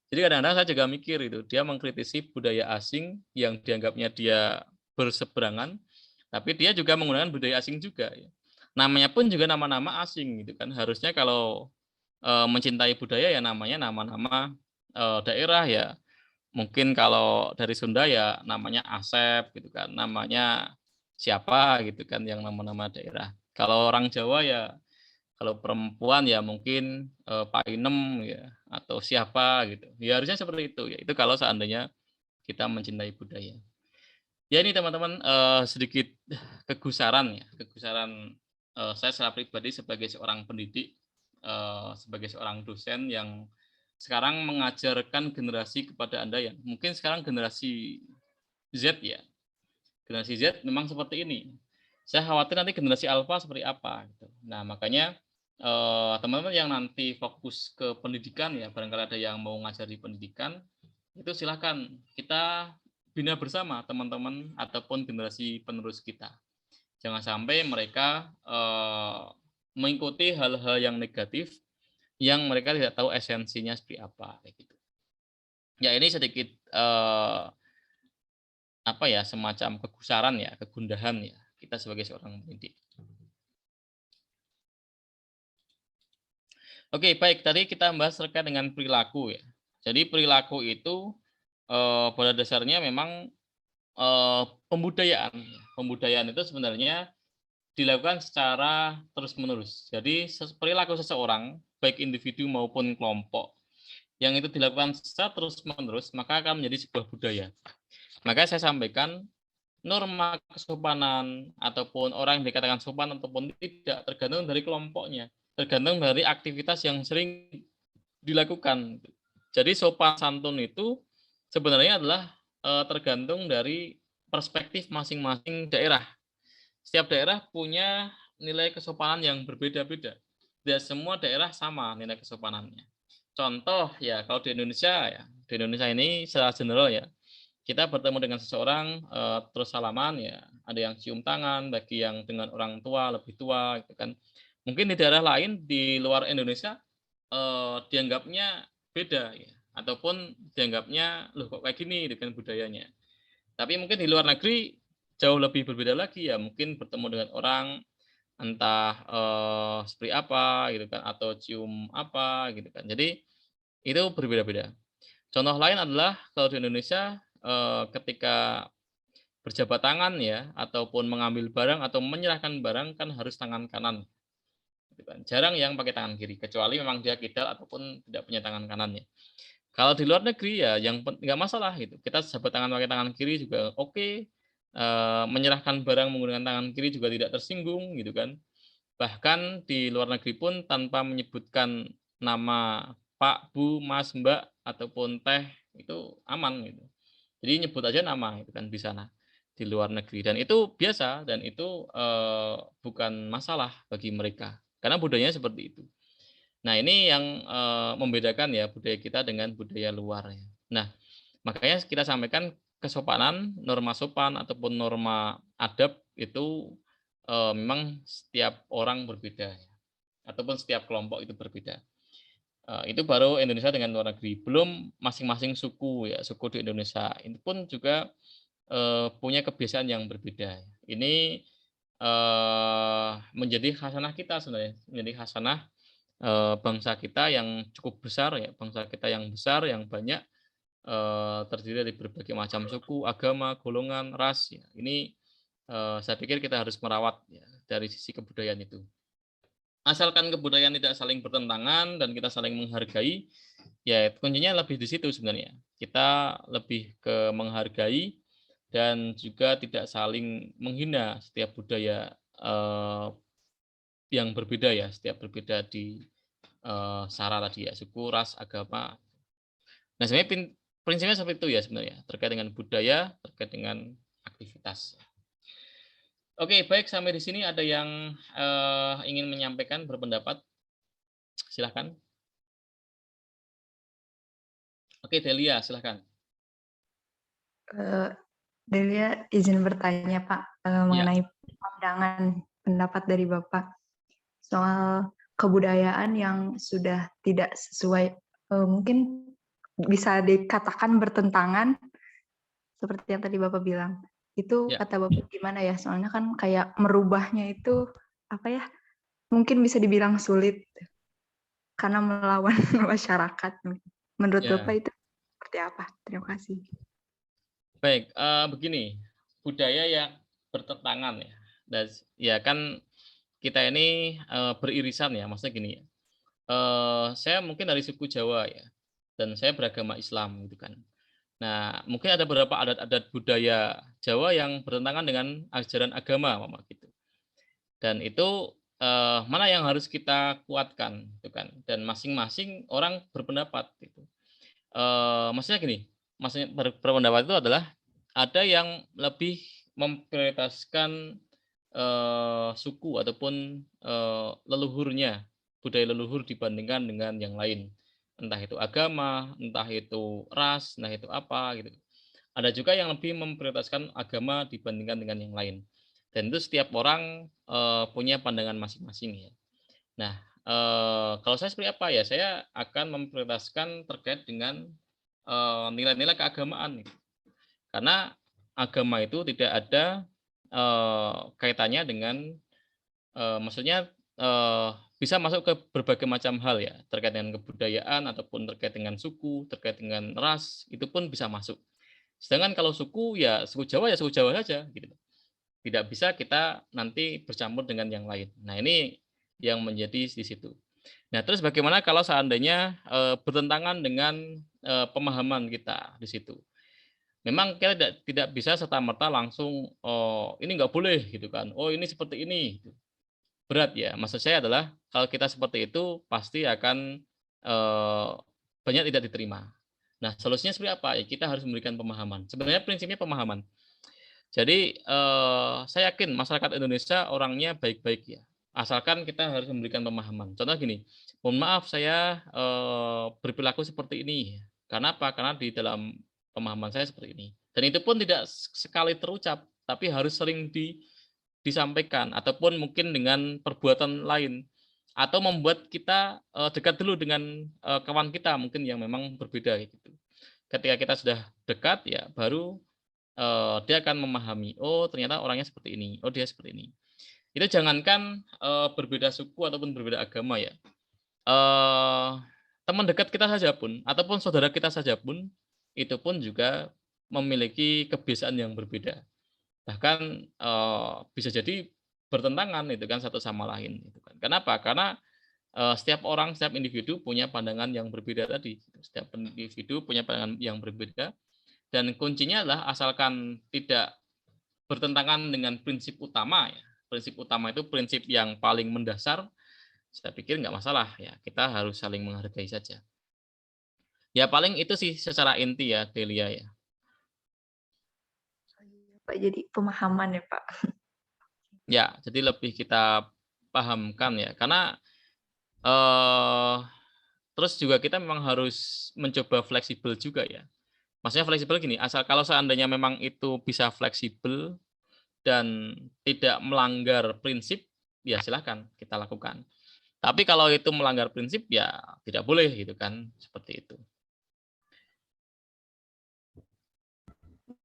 Jadi kadang-kadang saya juga mikir itu, dia mengkritisi budaya asing yang dianggapnya dia berseberangan, tapi dia juga menggunakan budaya asing juga. Ya. Namanya pun juga nama-nama asing gitu kan. Harusnya kalau mencintai budaya ya namanya nama-nama daerah ya. Mungkin kalau dari Sunda ya namanya Asep gitu kan, namanya siapa gitu kan yang nama-nama daerah. Kalau orang Jawa ya kalau perempuan ya mungkin Painem ya atau siapa gitu. Ya harusnya seperti itu ya. Itu kalau seandainya kita mencintai budaya. Ya ini teman-teman sedikit kegusaran ya, kegusaran saya secara pribadi sebagai seorang pendidik, sebagai seorang dosen yang sekarang mengajarkan generasi kepada Anda yang mungkin sekarang generasi Z ya. Generasi Z memang seperti ini. Saya khawatir nanti generasi alfa seperti apa gitu. Nah, makanya teman-teman yang nanti fokus ke pendidikan ya, barangkali ada yang mau ngajar di pendidikan, itu silakan kita bina bersama teman-teman ataupun generasi penerus kita. Jangan sampai mereka mengikuti hal-hal yang negatif yang mereka tidak tahu esensinya seperti apa kayak gitu. Ya ini sedikit semacam kegusaran ya, kegundahan ya kita sebagai seorang pendidik. Oke, baik. Tadi kita bahas terkait dengan perilaku ya. Jadi perilaku itu pada dasarnya memang pembudayaan. Pembudayaan itu sebenarnya dilakukan secara terus-menerus. Jadi perilaku seseorang, baik individu maupun kelompok, yang itu dilakukan secara terus-menerus, maka akan menjadi sebuah budaya. Maka saya sampaikan, norma kesopanan ataupun orang yang dikatakan sopan ataupun tidak tergantung dari kelompoknya, tergantung dari aktivitas yang sering dilakukan. Jadi sopan santun itu sebenarnya adalah tergantung dari perspektif masing-masing daerah. Setiap daerah punya nilai kesopanan yang berbeda-beda. Tidak semua daerah sama nilai kesopanannya. Contoh ya kalau di Indonesia ini secara general ya, kita bertemu dengan seseorang terus salaman ya, ada yang cium tangan bagi yang dengan orang tua lebih tua gitu kan. Mungkin di daerah lain di luar Indonesia dianggapnya beda ya, ataupun dianggapnya loh kok kayak gini dengan budayanya. Tapi mungkin di luar negeri jauh lebih berbeda lagi ya, mungkin bertemu dengan orang entah seperti apa gitu kan atau cium apa gitu kan. Jadi itu berbeda-beda. Contoh lain adalah kalau di Indonesia ketika berjabat tangan ya ataupun mengambil barang atau menyerahkan barang kan harus tangan kanan. gitu kan. Jarang yang pakai tangan kiri, kecuali memang dia kidal ataupun tidak punya tangan kanannya. Kalau di luar negeri ya yang nggak masalah gitu. Kita jabat tangan pakai tangan kiri juga oke. Menyerahkan barang menggunakan tangan kiri juga tidak tersinggung gitu kan. Bahkan di luar negeri pun tanpa menyebutkan nama Pak, Bu, Mas, Mbak ataupun Teh itu aman gitu. Jadi nyebut aja nama itu kan di sana di luar negeri dan itu biasa dan itu bukan masalah bagi mereka karena budayanya seperti itu. Nah, ini yang membedakan ya budaya kita dengan budaya luar ya. Nah, makanya kita sampaikan kesopanan, norma sopan ataupun norma adab itu memang setiap orang berbeda ya. Ataupun setiap kelompok itu berbeda. Itu baru Indonesia dengan luar negeri. Belum masing-masing suku ya, suku di Indonesia. Itu pun juga punya kebiasaan yang berbeda. Ini menjadi khasanah kita sebenarnya, menjadi khasanah bangsa kita yang cukup besar ya, bangsa kita yang besar yang banyak terdiri dari berbagai macam suku, agama, golongan, ras. Ya. Ini saya pikir kita harus merawat ya, dari sisi kebudayaan itu. Asalkan kebudayaan tidak saling bertentangan dan kita saling menghargai, ya kuncinya lebih di situ sebenarnya. Kita lebih ke menghargai dan juga tidak saling menghina setiap budaya yang berbeda ya, setiap berbeda di sara tadi ya, suku, ras, agama. Nah sebenarnya prinsipnya seperti itu ya sebenarnya, terkait dengan budaya, terkait dengan aktivitas. Oke, baik, sampai di sini ada yang ingin menyampaikan berpendapat? Silahkan. Oke, Delia, silahkan. Delia izin bertanya Pak mengenai pandangan pendapat dari Bapak soal kebudayaan yang sudah tidak sesuai, mungkin bisa dikatakan bertentangan seperti yang tadi Bapak bilang. Itu kata Bapak gimana ya? Soalnya kan kayak merubahnya itu apa ya? Mungkin bisa dibilang sulit karena melawan masyarakat. Menurut Bapak itu seperti apa? Terima kasih. Baik, begini, budaya yang bertentangan ya. Dan ya kan kita ini beririsan ya, maksudnya gini ya. Saya mungkin dari suku Jawa ya, dan saya beragama Islam gitu kan. Nah, mungkin ada beberapa adat-adat budaya Jawa yang bertentangan dengan ajaran agama, Mama gitu. Dan itu mana yang harus kita kuatkan, gitu kan? Dan masing-masing orang berpendapat, gitu. Maksudnya gini, maksudnya berpendapat itu adalah ada yang lebih memprioritaskan suku ataupun leluhurnya, budaya leluhur dibandingkan dengan yang lain. Entah itu agama, entah itu ras, entah itu apa gitu. Ada juga yang lebih memprioritaskan agama dibandingkan dengan yang lain. Dan itu setiap orang punya pandangan masing-masing ya. Nah, kalau saya seperti apa ya? Saya akan memprioritaskan terkait dengan nilai-nilai keagamaan. Gitu. Karena agama itu tidak ada kaitannya dengan maksudnya bisa masuk ke berbagai macam hal ya, terkait dengan kebudayaan ataupun terkait dengan suku, terkait dengan ras, itu pun bisa masuk. Sedangkan kalau suku ya suku Jawa saja gitu. Tidak bisa kita nanti bercampur dengan yang lain. Nah, ini yang menjadi di situ. Nah, terus bagaimana kalau seandainya bertentangan dengan pemahaman kita di situ? Memang kita tidak bisa serta-merta langsung ini nggak boleh gitu kan. Oh, ini seperti ini. Berat ya. Maksud saya adalah kalau kita seperti itu pasti akan banyak tidak diterima. Nah, solusinya seperti apa? Ya, kita harus memberikan pemahaman. Sebenarnya prinsipnya pemahaman. Jadi saya yakin masyarakat Indonesia orangnya baik-baik ya. Asalkan kita harus memberikan pemahaman. Contoh gini, mohon maaf saya berperilaku seperti ini. Karena apa? Karena di dalam pemahaman saya seperti ini. Dan itu pun tidak sekali terucap, tapi harus sering disampaikan ataupun mungkin dengan perbuatan lain atau membuat kita dekat dulu dengan kawan kita mungkin yang memang berbeda gitu. Ketika kita sudah dekat ya baru dia akan memahami, oh ternyata orangnya seperti ini, oh dia seperti ini. Itu jangankan berbeda suku ataupun berbeda agama ya. Teman dekat kita saja pun ataupun saudara kita saja pun itu pun juga memiliki kebiasaan yang berbeda. Bahkan bisa jadi bertentangan itu kan satu sama lain itu kan. Kenapa? Karena setiap orang, setiap individu punya pandangan yang berbeda tadi. Setiap individu punya pandangan yang berbeda, dan kuncinya adalah asalkan tidak bertentangan dengan prinsip utama ya. Prinsip utama itu prinsip yang paling mendasar, saya pikir nggak masalah ya. Kita harus saling menghargai saja. Ya paling itu sih secara inti ya, Delia ya. Pak, jadi pemahaman ya Pak. Ya, jadi lebih kita pahamkan ya. Karena terus juga kita memang harus mencoba fleksibel juga ya. Maksudnya fleksibel gini, asal kalau seandainya memang itu bisa fleksibel dan tidak melanggar prinsip, ya silahkan kita lakukan. Tapi kalau itu melanggar prinsip, ya tidak boleh gitu kan, seperti itu.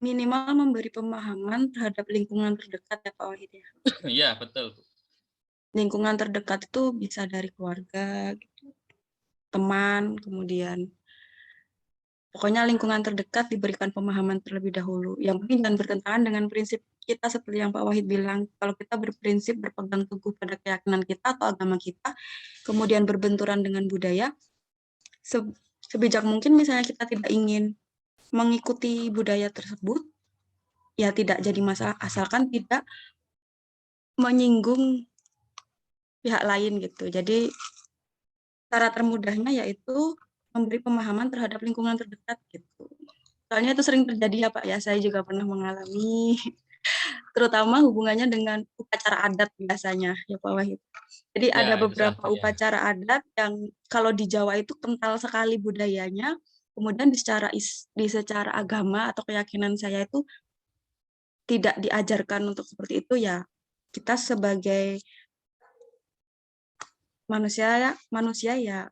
Minimal memberi pemahaman terhadap lingkungan terdekat ya Pak Wahid ya. Iya, betul. Lingkungan terdekat itu bisa dari keluarga, gitu, teman, kemudian pokoknya lingkungan terdekat diberikan pemahaman terlebih dahulu. Yang penting jangan bertentangan dengan prinsip kita seperti yang Pak Wahid bilang. Kalau kita berprinsip berpegang teguh pada keyakinan kita atau agama kita, kemudian berbenturan dengan budaya, sebijak mungkin misalnya kita tidak ingin mengikuti budaya tersebut, ya tidak jadi masalah asalkan tidak menyinggung pihak lain gitu. Jadi cara termudahnya yaitu memberi pemahaman terhadap lingkungan terdekat gitu. Soalnya itu sering terjadi ya Pak ya, saya juga pernah mengalami, terutama hubungannya dengan upacara adat biasanya ya Pak Wahid. Jadi Ya, ada itu beberapa satu ya. upacara adat yang kalau di Jawa itu kental sekali budayanya, kemudian di secara agama atau keyakinan saya itu tidak diajarkan untuk seperti itu ya. Kita sebagai manusia ya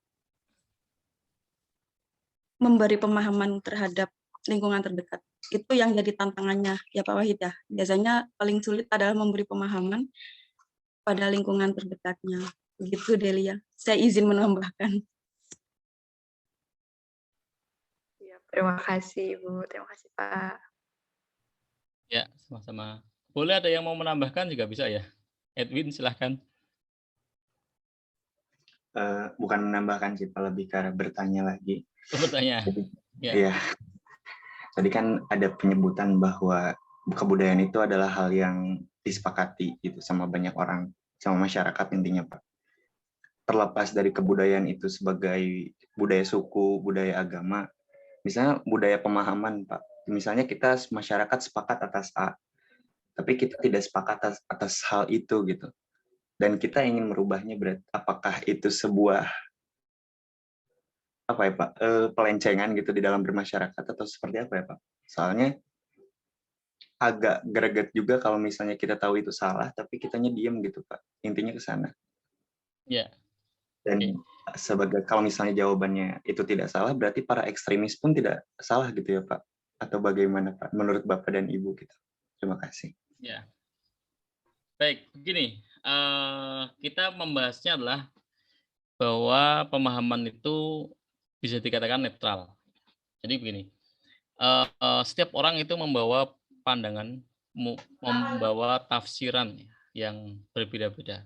memberi pemahaman terhadap lingkungan terdekat. Itu yang jadi tantangannya ya Pak Wahid ya. Biasanya paling sulit adalah memberi pemahaman pada lingkungan terdekatnya. Begitu Delia. Saya izin menambahkan. Terima kasih Ibu, terima kasih Pak. Ya, sama-sama. Boleh ada yang mau menambahkan juga bisa ya. Edwin, silahkan. Bukan menambahkan sih, Pak, lebih ke arah bertanya lagi. Bertanya. Jadi, Ya. iya. Tadi kan ada penyebutan bahwa kebudayaan itu adalah hal yang disepakati gitu sama banyak orang, sama masyarakat intinya, Pak. Terlepas dari kebudayaan itu sebagai budaya suku, budaya agama, misalnya budaya pemahaman, Pak. Misalnya kita masyarakat sepakat atas A, tapi kita tidak sepakat atas hal itu gitu. Dan kita ingin merubahnya, berarti apakah itu sebuah apa ya Pak, pelencengan gitu di dalam bermasyarakat atau seperti apa ya Pak? Soalnya agak greget juga kalau misalnya kita tahu itu salah, tapi kitanya diem gitu Pak. Intinya ke sana. Ya. Dan sebagai kalau misalnya jawabannya itu tidak salah, berarti para ekstremis pun tidak salah gitu ya Pak? Atau bagaimana Pak? Menurut Bapak dan Ibu gitu. Terima kasih. Ya. Baik, begini. Kita membahasnya adalah bahwa pemahaman itu bisa dikatakan netral. Jadi begini, setiap orang itu membawa pandangan, membawa tafsiran yang berbeda-beda.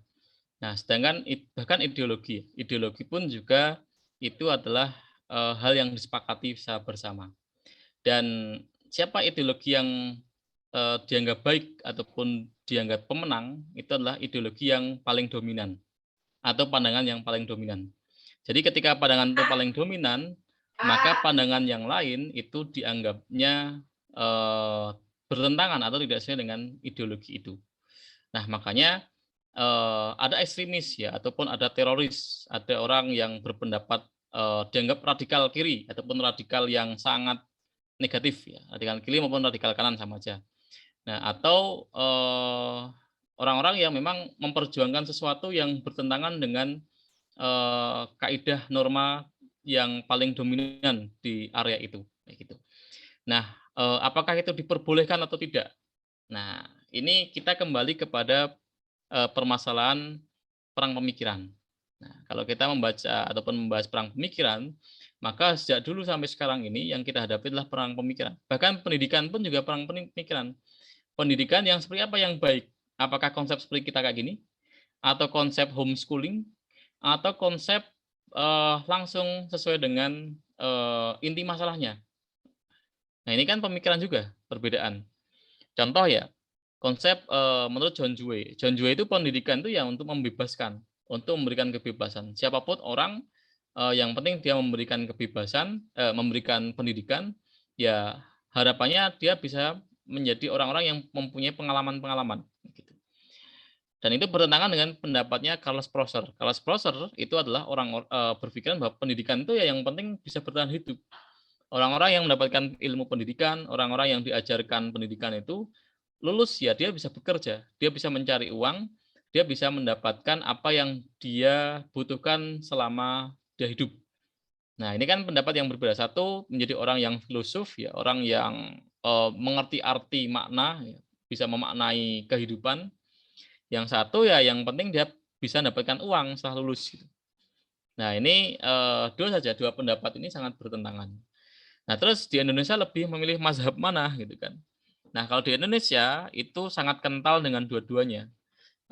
Nah, sedangkan bahkan ideologi pun juga itu adalah hal yang disepakati secara bersama. Dan siapa ideologi yang dianggap baik ataupun dianggap pemenang, itu adalah ideologi yang paling dominan atau pandangan yang paling dominan. Jadi ketika pandangan itu paling dominan, maka pandangan yang lain itu dianggapnya bertentangan atau tidak sesuai dengan ideologi itu. Nah, makanya ada ekstremis ya, ataupun ada teroris, ada orang yang berpendapat dianggap radikal kiri ataupun radikal yang sangat negatif ya, radikal kiri maupun radikal kanan sama aja. Nah, atau orang-orang yang memang memperjuangkan sesuatu yang bertentangan dengan kaidah norma yang paling dominan di area itu, kayak gitu. Nah, apakah itu diperbolehkan atau tidak? Nah, ini kita kembali kepada permasalahan perang pemikiran. Nah, kalau kita membaca ataupun membahas perang pemikiran, maka sejak dulu sampai sekarang ini yang kita hadapi adalah perang pemikiran. Bahkan pendidikan pun juga perang pemikiran. Pendidikan yang seperti apa yang baik? Apakah konsep seperti kita kayak gini? Atau konsep homeschooling? Atau konsep langsung sesuai dengan inti masalahnya? Nah, ini kan pemikiran juga, perbedaan. Contoh ya, konsep menurut John Dewey. John Dewey itu pendidikan itu ya untuk membebaskan, untuk memberikan kebebasan. Siapapun orang, yang penting dia memberikan kebebasan, memberikan pendidikan, ya harapannya dia bisa menjadi orang-orang yang mempunyai pengalaman-pengalaman. Gitu. Dan itu bertentangan dengan pendapatnya Carlos Prosser. Carlos Prosser itu adalah orang berpikiran bahwa pendidikan itu ya yang penting bisa bertahan hidup. Orang-orang yang mendapatkan ilmu pendidikan, orang-orang yang diajarkan pendidikan itu lulus ya dia bisa bekerja, dia bisa mencari uang, dia bisa mendapatkan apa yang dia butuhkan selama dia hidup. Nah, ini kan pendapat yang berbeda. Satu menjadi orang yang filosof ya, orang yang mengerti arti makna, ya, bisa memaknai kehidupan. Yang satu ya yang penting dia bisa mendapatkan uang setelah lulus. Gitu. Nah, ini dua pendapat ini sangat bertentangan. Nah, terus di Indonesia lebih memilih mazhab mana gitu kan. Nah, kalau di Indonesia itu sangat kental dengan dua-duanya.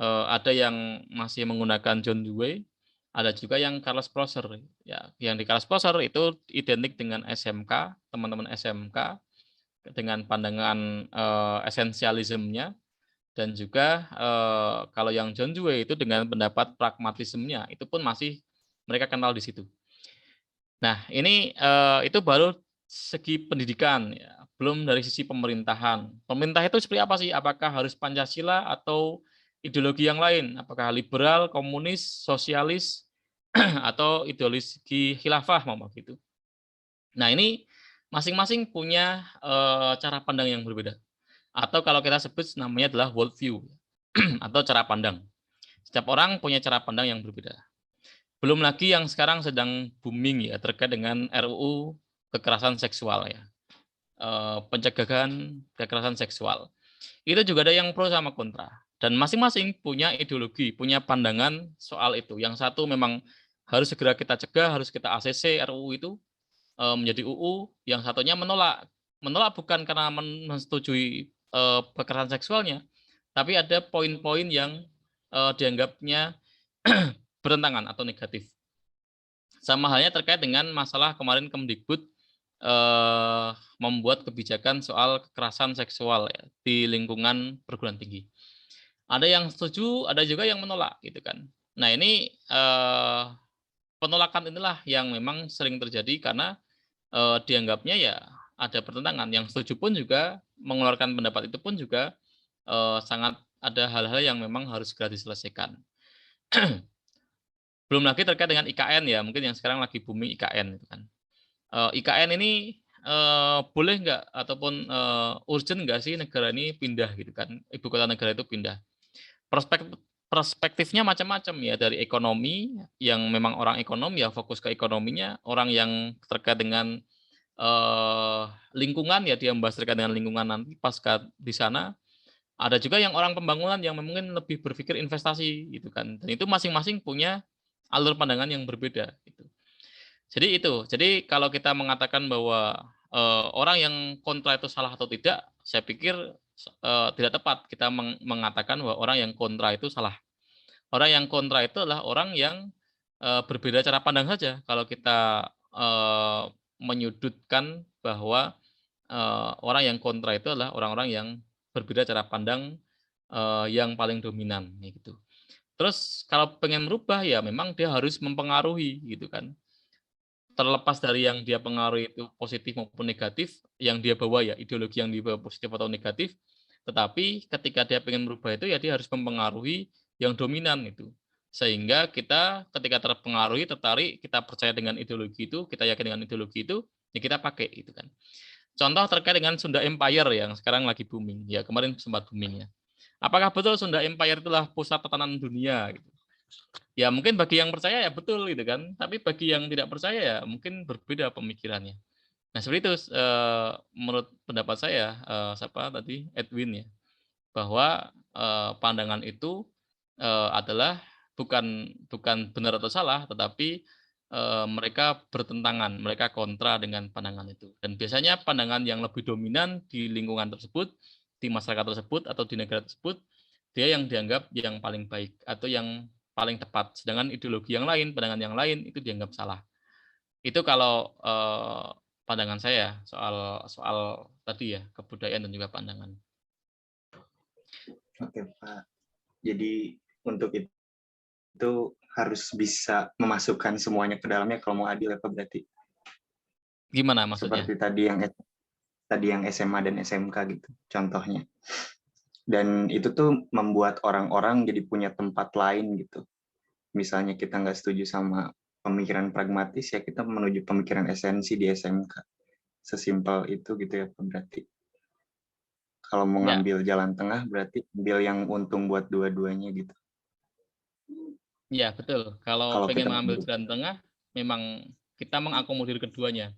Ada yang masih menggunakan John Dewey, ada juga yang Carlos Prosser. Ya, yang di Carlos Prosser itu identik dengan SMK, teman-teman SMK dengan pandangan esensialismenya, dan juga kalau yang John Dewey itu dengan pendapat pragmatismenya, itu pun masih mereka kenal di situ. Nah, ini itu baru segi pendidikan, ya. Belum dari sisi pemerintahan. Pemerintah itu seperti apa sih? Apakah harus Pancasila atau ideologi yang lain? Apakah liberal, komunis, sosialis, atau ideologi khilafah, gitu. Nah, ini masing-masing punya cara pandang yang berbeda. Atau kalau kita sebut namanya adalah world view, atau cara pandang. Setiap orang punya cara pandang yang berbeda. Belum lagi yang sekarang sedang booming ya terkait dengan RUU kekerasan seksual ya, pencegahan kekerasan seksual. Itu juga ada yang pro sama kontra. Dan masing-masing punya ideologi, punya pandangan soal itu. Yang satu memang harus segera kita cegah, harus kita ACC RUU itu menjadi UU. Yang satunya menolak. Menolak bukan karena menyetujui kekerasan seksualnya, tapi ada poin-poin yang dianggapnya bertentangan atau negatif. Sama halnya terkait dengan masalah kemarin Kemdikbud membuat kebijakan soal kekerasan seksual ya, di lingkungan perguruan tinggi. Ada yang setuju, ada juga yang menolak gitu kan. Nah, ini penolakan inilah yang memang sering terjadi karena dianggapnya ya ada pertentangan. Yang setuju pun juga mengeluarkan pendapat itu pun juga sangat ada hal-hal yang memang harus segera diselesaikan. Belum lagi terkait dengan IKN ya, mungkin yang sekarang lagi booming IKN gitu kan. IKN ini boleh nggak ataupun urgent nggak sih negara ini pindah gitu kan, ibu kota negara itu pindah. Perspektifnya macam-macam ya, dari ekonomi yang memang orang ekonomi ya fokus ke ekonominya, orang yang terkait dengan lingkungan ya dia membahas terkait dengan lingkungan nanti pasca di sana. Ada juga yang orang pembangunan yang mungkin lebih berpikir investasi gitu kan. Dan itu masing-masing punya alur pandangan yang berbeda gitu. Jadi kalau kita mengatakan bahwa orang yang kontra itu salah atau tidak, saya pikir tidak tepat kita mengatakan bahwa orang yang kontra itu salah. Orang yang kontra itu adalah orang yang berbeda cara pandang saja. Kalau kita menyudutkan bahwa orang yang kontra itu adalah orang-orang yang berbeda cara pandang yang paling dominan, gitu. Terus kalau pengen merubah ya memang dia harus mempengaruhi, gitu kan. Terlepas dari yang dia pengaruhi itu positif maupun negatif, yang dia bawa ya ideologi yang dibawa positif atau negatif, tetapi ketika dia pengen merubah itu ya dia harus mempengaruhi yang dominan itu. Sehingga kita ketika terpengaruhi, tertarik, kita percaya dengan ideologi itu, kita yakin dengan ideologi itu, ya kita pakai gitu kan. Contoh terkait dengan Sunda Empire yang sekarang lagi booming, ya kemarin sempat booming ya. Apakah betul Sunda Empire itulah pusat tatanan dunia? Gitu. Ya mungkin bagi yang percaya ya betul gitu kan, tapi bagi yang tidak percaya ya mungkin berbeda pemikirannya. Nah seperti itu menurut pendapat saya, siapa tadi Edwin ya, bahwa pandangan itu adalah bukan benar atau salah, tetapi mereka bertentangan, mereka kontra dengan pandangan itu. Dan biasanya pandangan yang lebih dominan di lingkungan tersebut, di masyarakat tersebut, atau di negara tersebut, dia yang dianggap yang paling baik atau yang paling tepat, sedangkan ideologi yang lain, pandangan yang lain itu dianggap salah. Itu kalau pandangan saya soal soal tadi ya, kebudayaan dan juga pandangan. Oke, Pak. Jadi untuk itu harus bisa memasukkan semuanya ke dalamnya kalau mau adil ya Pak berarti. Gimana maksudnya? Seperti tadi yang SMA dan SMK gitu contohnya. Dan itu tuh membuat orang-orang jadi punya tempat lain gitu. Misalnya kita nggak setuju sama pemikiran pragmatis, ya kita menuju pemikiran esensi di SMK. Sesimpel itu gitu ya Pak berarti. Kalau mau Ya. ngambil jalan tengah berarti ambil yang untung buat dua-duanya gitu. Ya, betul. Kalau Kalau pengen kita mengambil jalan tengah, memang kita mengakomodir keduanya.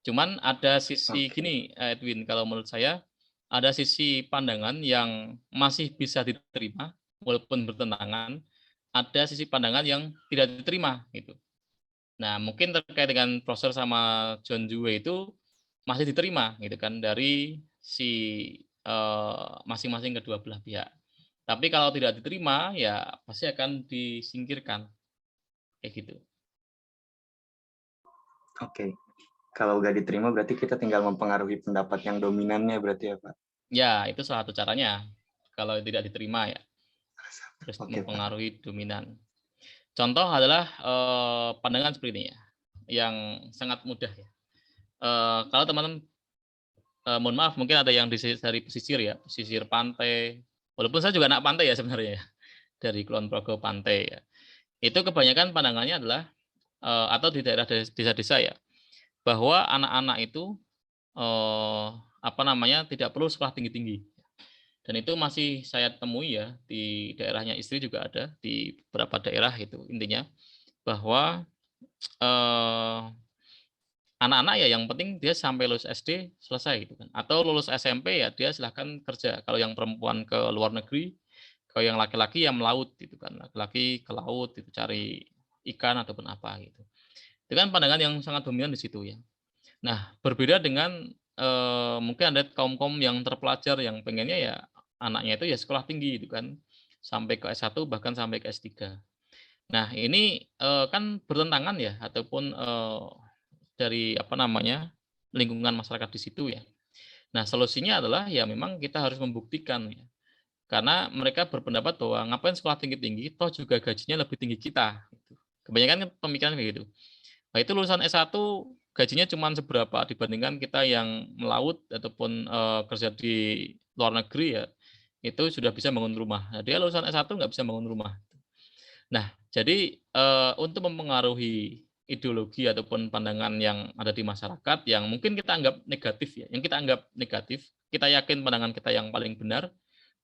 Cuman ada sisi Oke. gini, Edwin, kalau menurut saya, ada sisi pandangan yang masih bisa diterima, walaupun bertentangan, ada sisi pandangan yang tidak diterima. Gitu. Nah, mungkin terkait dengan Profesor sama John Dewey itu masih diterima gitu kan dari si masing-masing kedua belah pihak. Tapi kalau tidak diterima, ya pasti akan disingkirkan. Kayak gitu. Oke. Kalau nggak diterima berarti kita tinggal mempengaruhi pendapat yang dominannya berarti ya Pak? Ya, itu salah satu caranya. Kalau tidak diterima ya, terus Oke, Pak. mempengaruhi dominan. Contoh adalah pandangan seperti ini ya, yang sangat mudah ya. Kalau teman-teman, mohon maaf, mungkin ada yang dari pesisir ya, pesisir pantai. Walaupun saya juga anak pantai ya sebenarnya ya, dari Kulon Progo pantai ya. Itu kebanyakan pandangannya adalah atau di daerah desa-desa ya, bahwa anak-anak itu tidak perlu sekolah tinggi-tinggi. Dan itu masih saya temui ya di daerahnya istri juga ada di beberapa daerah itu intinya bahwa anak-anak ya yang penting dia sampai lulus SD selesai gitu kan atau lulus SMP ya dia silahkan kerja. Kalau yang perempuan ke luar negeri, kalau yang laki-laki ya melaut gitu kan, laki-laki ke laut itu cari ikan ataupun apa gitu. Itu kan pandangan yang sangat dominan di situ ya. Nah, berbeda dengan mungkin ada kaum-kaum yang terpelajar yang pengennya ya anaknya itu ya sekolah tinggi gitu kan, sampai ke S1 bahkan sampai ke S3. Nah, ini kan bertentangan ya ataupun dari lingkungan masyarakat di situ ya. Nah, solusinya adalah ya memang kita harus membuktikan ya. Karena mereka berpendapat bahwa ngapain sekolah tinggi-tinggi, toh juga gajinya lebih tinggi kita. Gitu. Kebanyakan kan pemikiran kayak gitu. Nah, itu lulusan S1 gajinya cuma seberapa dibandingkan kita yang melaut ataupun kerja di luar negeri ya, itu sudah bisa bangun rumah. Nah, dia lulusan S1 nggak bisa bangun rumah. Nah, jadi untuk mempengaruhi ideologi ataupun pandangan yang ada di masyarakat yang mungkin kita anggap negatif ya, yang kita anggap negatif, kita yakin pandangan kita yang paling benar,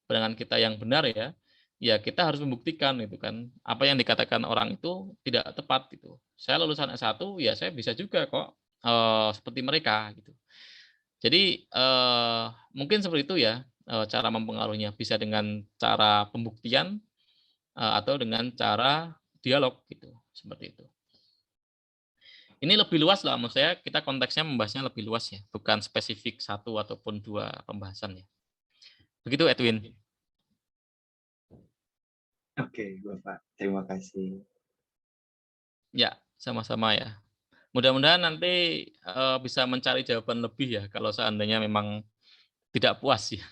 pandangan kita yang benar ya, ya kita harus membuktikan itu kan apa yang dikatakan orang itu tidak tepat gitu. Saya lulusan S1 ya saya bisa juga kok seperti mereka gitu. Jadi mungkin seperti itu ya cara mempengaruhinya bisa dengan cara pembuktian atau dengan cara dialog gitu seperti itu. Ini lebih luas lah menurut saya kita konteksnya membahasnya lebih luas ya bukan spesifik satu ataupun dua pembahasan ya. Begitu Edwin. Oke, Bapak. Terima kasih. Ya, sama-sama ya. Mudah-mudahan nanti bisa mencari jawaban lebih ya kalau seandainya memang tidak puas ya.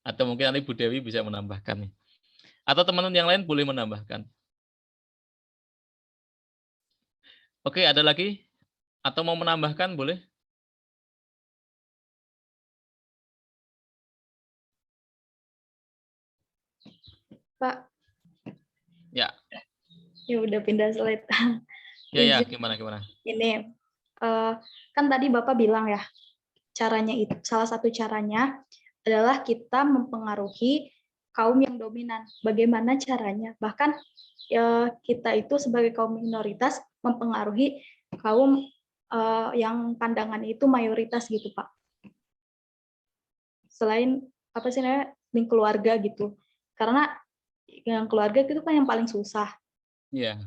Atau mungkin nanti Bu Dewi bisa menambahkan. Atau teman-teman yang lain boleh menambahkan. Oke, ada lagi? Atau mau menambahkan boleh? Pak, Ya, ya udah pindah slide. ya, Izin gimana? ini kan tadi Bapak bilang ya, caranya itu salah satu caranya adalah kita mempengaruhi kaum yang dominan. Bagaimana caranya? Bahkan kita itu sebagai kaum minoritas mempengaruhi kaum yang pandangannya itu mayoritas gitu, Pak. Selain apa sih namanya keluarga gitu. Karena yang keluarga itu kan yang paling susah. Iya.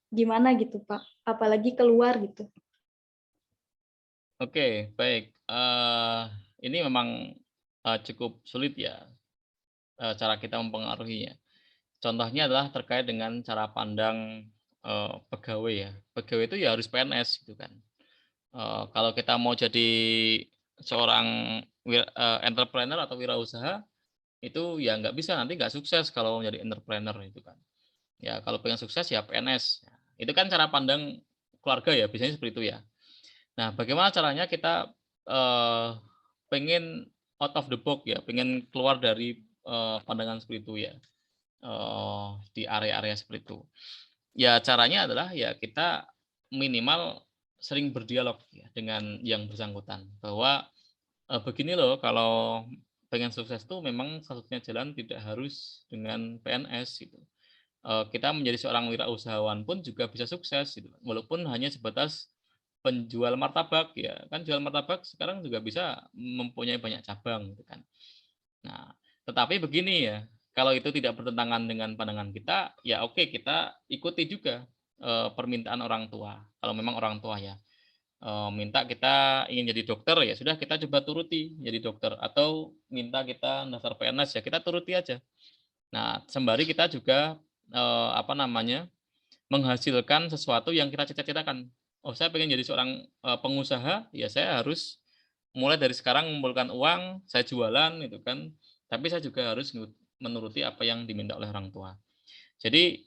Gimana gitu, Pak? Apalagi keluar gitu. Oke, baik. Ini memang cukup sulit ya. cara kita mempengaruhinya. Contohnya adalah terkait dengan cara pandang pegawai ya. Pegawai itu ya harus PNS gitu kan. Kalau kita mau jadi seorang entrepreneur atau wirausaha itu ya nggak bisa, nanti nggak sukses kalau menjadi entrepreneur itu kan. Ya kalau pengen sukses ya PNS. Itu kan cara pandang keluarga ya, biasanya seperti itu ya. Nah, bagaimana caranya kita pengen out of the box ya, pengen keluar dari pandangan seperti itu ya, di area-area seperti itu. Ya caranya adalah ya kita minimal sering berdialog ya dengan yang bersangkutan bahwa begini loh, kalau pengen sukses tuh memang satu-satunya jalan tidak harus dengan PNS gitu. Kita menjadi seorang wirausahawan pun juga bisa sukses gitu, walaupun hanya sebatas penjual martabak ya, kan jual martabak sekarang juga bisa mempunyai banyak cabang gitu kan. Nah, tetapi begini ya, kalau itu tidak bertentangan dengan pandangan kita, ya oke kita ikuti juga permintaan orang tua. Kalau memang orang tua ya minta kita ingin jadi dokter, ya sudah kita coba turuti jadi dokter, atau minta kita daftar PNS ya kita turuti aja. Nah, sembari kita juga apa namanya, menghasilkan sesuatu yang kita cita-citakan. Oh, saya pengen jadi seorang pengusaha, ya saya harus mulai dari sekarang mengumpulkan uang, saya jualan itu kan. Tapi saya juga harus menuruti apa yang diminta oleh orang tua. Jadi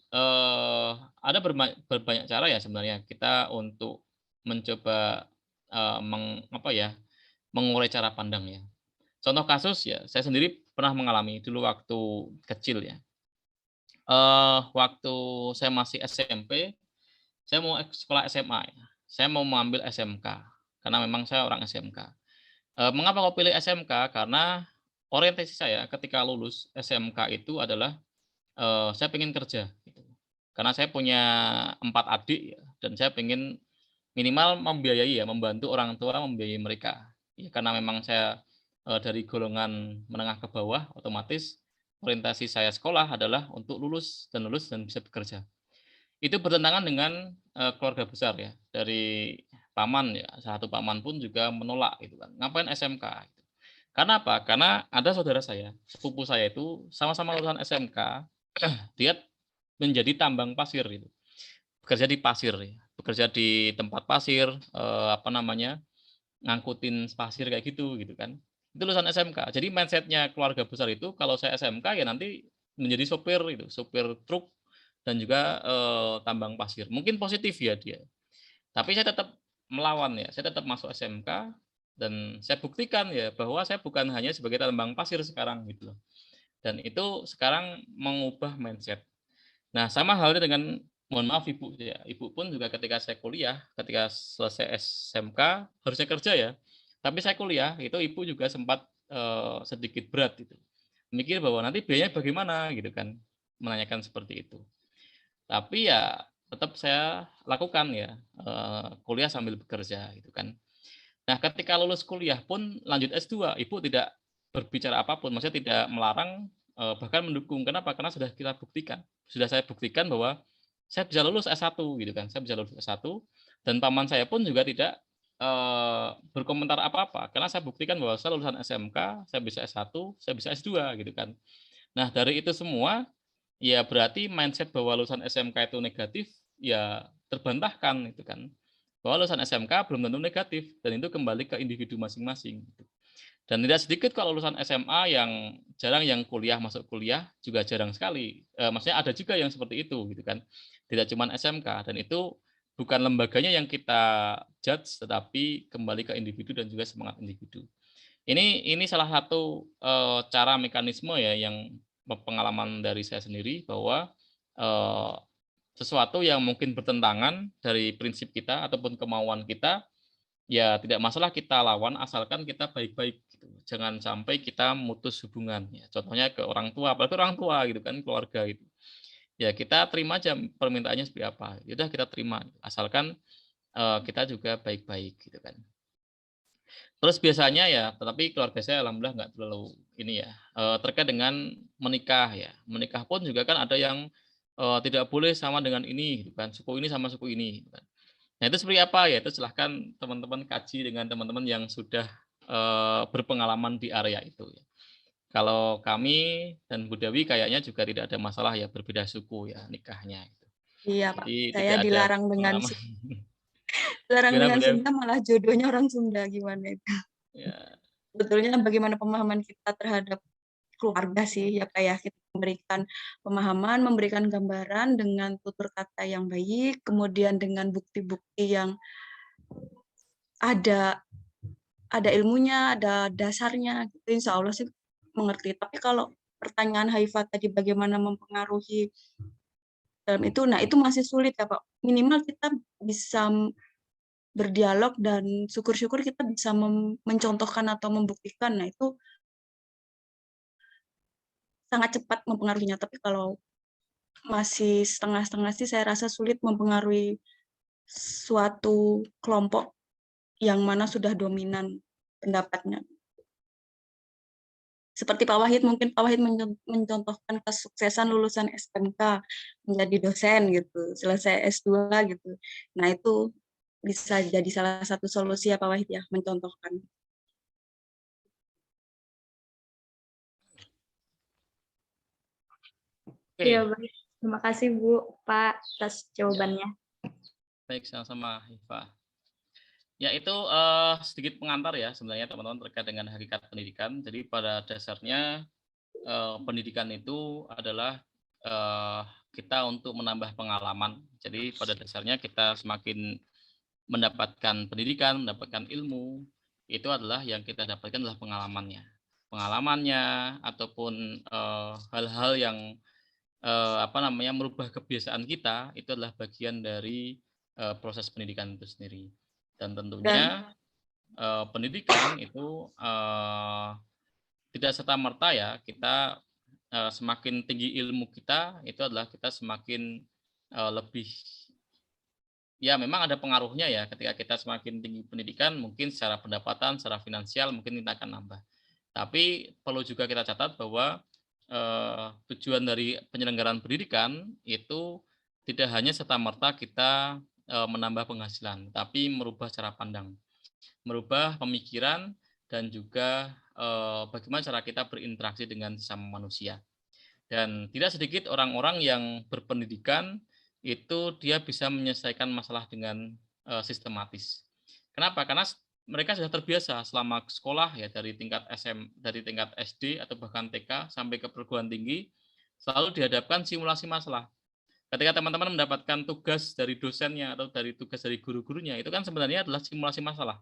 ada berbanyak cara ya sebenarnya kita untuk mencoba mengurai cara pandang ya. Contoh kasus ya, saya sendiri pernah mengalami dulu waktu kecil ya. Waktu saya masih SMP, saya mau sekolah SMA ya. Saya mau mengambil SMK karena memang saya orang SMK. Mengapa kok pilih SMK? Karena orientasi saya ketika lulus SMK itu adalah saya pengen kerja gitu. Karena saya punya 4 adik ya, dan saya pengen minimal membiayai ya, membantu orang tua membiayai mereka. Ya, karena memang saya dari golongan menengah ke bawah, otomatis orientasi saya sekolah adalah untuk lulus dan bisa bekerja. Itu bertentangan dengan keluarga besar ya, dari paman ya, satu paman pun juga menolak gitu kan. Ngapain SMK? Gitu. Karena apa? Karena ada saudara saya, sepupu saya itu sama-sama lulusan SMK, dia menjadi tambang pasir gitu. Bekerja di pasir ya. Bekerja di tempat pasir, ngangkutin pasir kayak gitu kan. Itu lulusan SMK. Jadi mindsetnya keluarga besar itu kalau saya SMK ya nanti menjadi sopir itu, sopir truk dan juga tambang pasir. Mungkin positif ya dia. Tapi saya tetap melawan ya. Saya tetap masuk SMK dan saya buktikan ya bahwa saya bukan hanya sebagai tambang pasir sekarang gitu loh. Dan itu sekarang mengubah mindset. Nah, sama halnya dengan mohon maaf Ibu ya. Ibu pun juga ketika saya kuliah, ketika selesai SMK harusnya kerja ya. Tapi saya kuliah itu Ibu juga sempat sedikit berat gitu. Mikir bahwa nanti biayanya bagaimana gitu kan. Menanyakan seperti itu. Tapi ya tetap saya lakukan ya, kuliah sambil bekerja gitu kan. Nah, ketika lulus kuliah pun lanjut S2, Ibu tidak berbicara apapun, maksudnya tidak melarang, bahkan mendukung. Kenapa? Karena sudah kita buktikan. Sudah saya buktikan bahwa saya bisa lulus S1 gitu kan, saya bisa lulus S1 dan paman saya pun juga tidak berkomentar apa-apa, karena saya buktikan bahwa saya lulusan SMK, saya bisa S1, saya bisa S2 gitu kan. Nah, dari itu semua, ya berarti mindset bahwa lulusan SMK itu negatif, ya terbantahkan gitu kan. Bahwa lulusan SMK belum tentu negatif, dan itu kembali ke individu masing-masing. Gitu. Dan tidak sedikit kalau lulusan SMA yang jarang yang kuliah, masuk kuliah juga jarang sekali. Maksudnya ada juga yang seperti itu gitu kan. Tidak cuma SMK, dan itu bukan lembaganya yang kita judge, tetapi kembali ke individu dan juga semangat individu. Ini salah satu cara mekanisme ya yang pengalaman dari saya sendiri bahwa sesuatu yang mungkin bertentangan dari prinsip kita ataupun kemauan kita, ya tidak masalah kita lawan asalkan kita baik-baik gitu. Jangan sampai kita memutus hubungan ya. Contohnya ke orang tua, apalagi orang tua gitu kan, keluarga gitu. Ya kita terima aja permintaannya seperti apa. Ya udah kita terima asalkan kita juga baik-baik gitu kan. Terus biasanya ya, tetapi keluarga saya alhamdulillah nggak terlalu ini ya, terkait dengan menikah ya. Menikah pun juga kan ada yang tidak boleh sama dengan ini gitu kan, suku ini sama suku ini gitu kan. Nah, itu seperti apa ya? Itu silahkan teman-teman kaji dengan teman-teman yang sudah berpengalaman di area itu ya. Kalau kami dan Budawi kayaknya juga tidak ada masalah ya, berbeda suku ya nikahnya itu. Iya, Pak. Jadi Saya tidak ada dilarang dengan pengalaman. dilarang Gimana dengan Budawi? Sunda, malah jodohnya orang Sunda, gimana itu. Ya, Sebetulnya bagaimana pemahaman kita terhadap keluarga sih, ya kayak kita memberikan pemahaman, memberikan gambaran dengan tutur kata yang baik, kemudian dengan bukti-bukti yang ada ilmunya, ada dasarnya, gitu. Insya Allah sih mengerti. Tapi kalau pertanyaan Haifa tadi bagaimana mempengaruhi dalam itu, nah itu masih sulit ya Pak. Minimal kita bisa berdialog dan syukur-syukur kita bisa mencontohkan atau membuktikan. Nah itu sangat cepat mempengaruhinya. Tapi kalau masih setengah-setengah sih saya rasa sulit mempengaruhi suatu kelompok yang mana sudah dominan pendapatnya. Seperti Pak Wahid, mungkin Pak Wahid mencontohkan kesuksesan lulusan SMK menjadi dosen gitu, selesai S2 gitu. Nah itu bisa jadi salah satu solusi ya Pak Wahid ya, mencontohkan. oke, Iya, baik. Terima kasih Bu, Pak, atas jawabannya. baik sama-sama Hifa. Ya itu sedikit pengantar ya sebenarnya teman-teman terkait dengan hakikat pendidikan. Jadi pada dasarnya pendidikan itu adalah kita untuk menambah pengalaman. Jadi pada dasarnya kita semakin mendapatkan pendidikan, mendapatkan ilmu, itu adalah yang kita dapatkan adalah pengalamannya. Pengalamannya ataupun hal-hal yang merubah kebiasaan kita itu adalah bagian dari proses pendidikan itu sendiri. Dan tentunya pendidikan itu tidak serta-merta ya kita semakin tinggi ilmu kita itu adalah kita semakin lebih ya memang ada pengaruhnya ya ketika kita semakin tinggi pendidikan mungkin secara pendapatan, secara finansial mungkin kita akan nambah. Tapi perlu juga kita catat bahwa tujuan dari penyelenggaraan pendidikan itu tidak hanya serta-merta kita menambah penghasilan, tapi merubah cara pandang, merubah pemikiran dan juga bagaimana cara kita berinteraksi dengan sesama manusia. Dan tidak sedikit orang-orang yang berpendidikan itu dia bisa menyelesaikan masalah dengan sistematis. Kenapa? Karena mereka sudah terbiasa selama sekolah ya dari tingkat dari tingkat SD atau bahkan TK sampai ke perguruan tinggi selalu dihadapkan simulasi masalah. Ketika teman-teman mendapatkan tugas dari dosennya atau dari tugas dari guru-gurunya itu kan sebenarnya adalah simulasi masalah.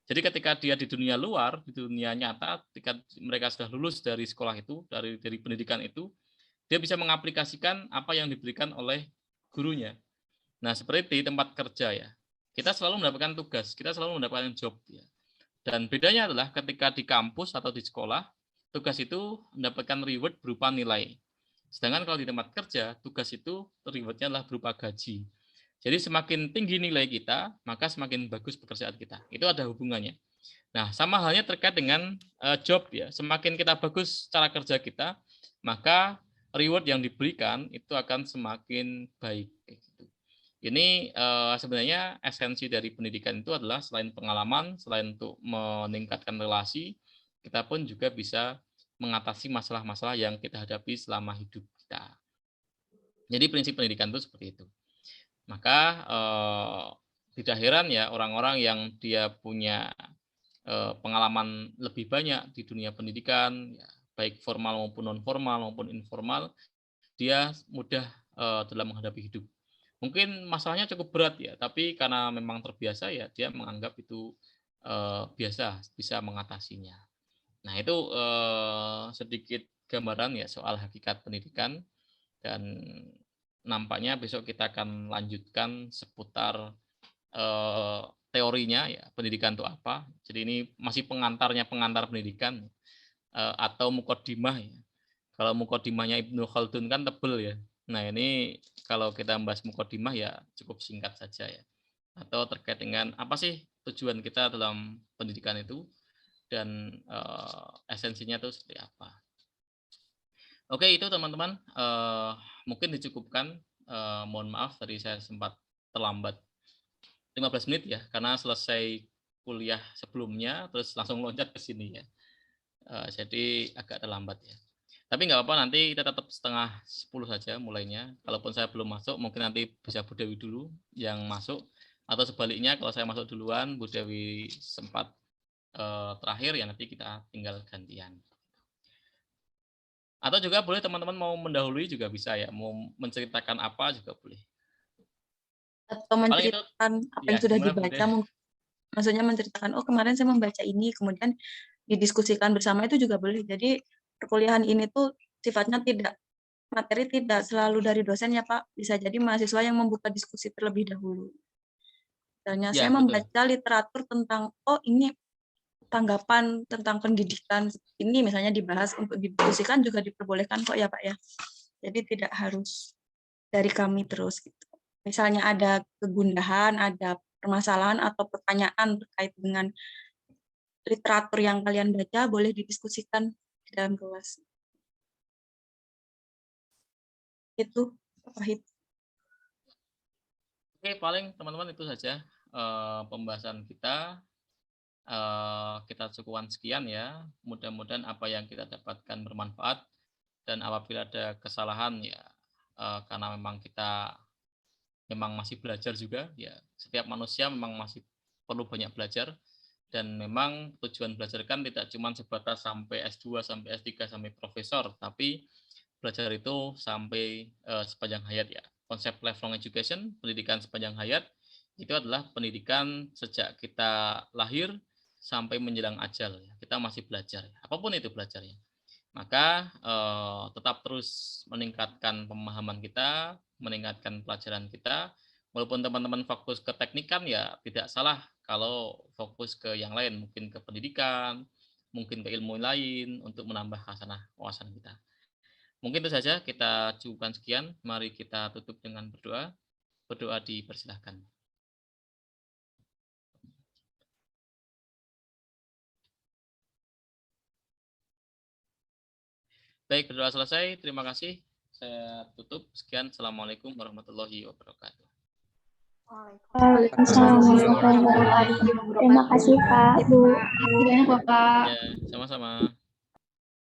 Jadi ketika dia di dunia luar, di dunia nyata, ketika mereka sudah lulus dari sekolah itu, dari pendidikan itu, dia bisa mengaplikasikan apa yang diberikan oleh gurunya. Nah, seperti di tempat kerja ya. Kita selalu mendapatkan tugas, kita selalu mendapatkan job ya. Dan bedanya adalah ketika di kampus atau di sekolah, tugas itu mendapatkan reward berupa nilai. Sedangkan kalau di tempat kerja, tugas itu rewardnya adalah berupa gaji. Jadi semakin tinggi nilai kita, maka semakin bagus pekerjaan kita. Itu ada hubungannya. Nah, sama halnya terkait dengan job ya. Semakin kita bagus cara kerja kita, maka reward yang diberikan itu akan semakin baik. Ini sebenarnya esensi dari pendidikan itu adalah selain pengalaman, selain untuk meningkatkan relasi, kita pun juga bisa mengatasi masalah-masalah yang kita hadapi selama hidup kita. Jadi prinsip pendidikan itu seperti itu. Maka tidak heran ya orang-orang yang dia punya pengalaman lebih banyak di dunia pendidikan, ya, baik formal maupun non formal maupun informal, dia mudah dalam menghadapi hidup. Mungkin masalahnya cukup berat ya, tapi karena memang terbiasa ya dia menganggap itu biasa, bisa mengatasinya. Nah itu sedikit gambaran ya soal hakikat pendidikan dan nampaknya besok kita akan lanjutkan seputar teorinya ya pendidikan itu apa. Jadi ini masih pengantar pendidikan atau mukodimah ya. Kalau mukodimahnya Ibnu Khaldun kan tebel ya. Nah ini kalau kita membahas mukodimah ya cukup singkat saja ya. Atau terkait dengan apa sih tujuan kita dalam pendidikan itu dan esensinya itu seperti apa. Oke itu teman-teman mungkin dicukupkan. Mohon maaf tadi saya sempat terlambat 15 menit ya karena selesai kuliah sebelumnya terus langsung loncat ke sini ya. Jadi agak terlambat ya. Tapi nggak apa-apa, nanti kita tetap setengah 10 saja mulainya. Kalaupun saya belum masuk, mungkin nanti bisa Bu Dewi dulu yang masuk. Atau sebaliknya, kalau saya masuk duluan, Bu Dewi sempat terakhir, ya nanti kita tinggal gantian. Atau juga boleh teman-teman mau mendahului juga bisa ya, mau menceritakan apa juga boleh. Atau Paling itu, menceritakan apa yang ya sudah gimana Bu dibaca, Dewi? maksudnya menceritakan, oh kemarin saya membaca ini, kemudian didiskusikan bersama, itu juga boleh. Jadi perkuliahan ini tuh sifatnya materi tidak selalu dari dosen ya Pak, bisa jadi mahasiswa yang membuka diskusi terlebih dahulu. Misalnya Ya, saya betul. membaca literatur tentang, oh ini tanggapan tentang pendidikan ini misalnya dibahas untuk didiskusikan juga diperbolehkan kok ya Pak ya. Jadi tidak harus dari kami terus gitu. Misalnya ada kegundahan, ada permasalahan atau pertanyaan terkait dengan literatur yang kalian baca, boleh didiskusikan di dalam kelas. Itu Pak Wahid. Oke, paling teman-teman itu saja pembahasan kita. Kita cukupkan sekian ya. Mudah-mudahan apa yang kita dapatkan bermanfaat, dan apabila ada kesalahan ya karena memang kita masih belajar juga ya. Setiap manusia memang masih perlu banyak belajar, dan memang tujuan belajar kan tidak cuma sebatas sampai S2, sampai S3, sampai profesor, tapi belajar itu sampai sepanjang hayat ya. Konsep lifelong education, pendidikan sepanjang hayat, itu adalah pendidikan sejak kita lahir sampai menjelang ajal. Kita masih belajar, apapun itu belajarnya. Maka tetap terus meningkatkan pemahaman kita, meningkatkan pelajaran kita. Walaupun teman-teman fokus ke teknikan ya tidak salah kalau fokus ke yang lain, mungkin ke pendidikan, mungkin ke ilmu lain untuk menambah khasanah wawasan kita. Mungkin itu saja, kita cukupkan sekian. Mari kita tutup dengan berdoa. Berdoa dipersilahkan. Baik, berdoa selesai. Terima kasih. Saya tutup. Sekian. Assalamualaikum warahmatullahi wabarakatuh. Waalaikumsalam warahmatullahi wabarakatuh. Terima kasih Pak, Bu. Banyak Bapak. Ya, sama-sama.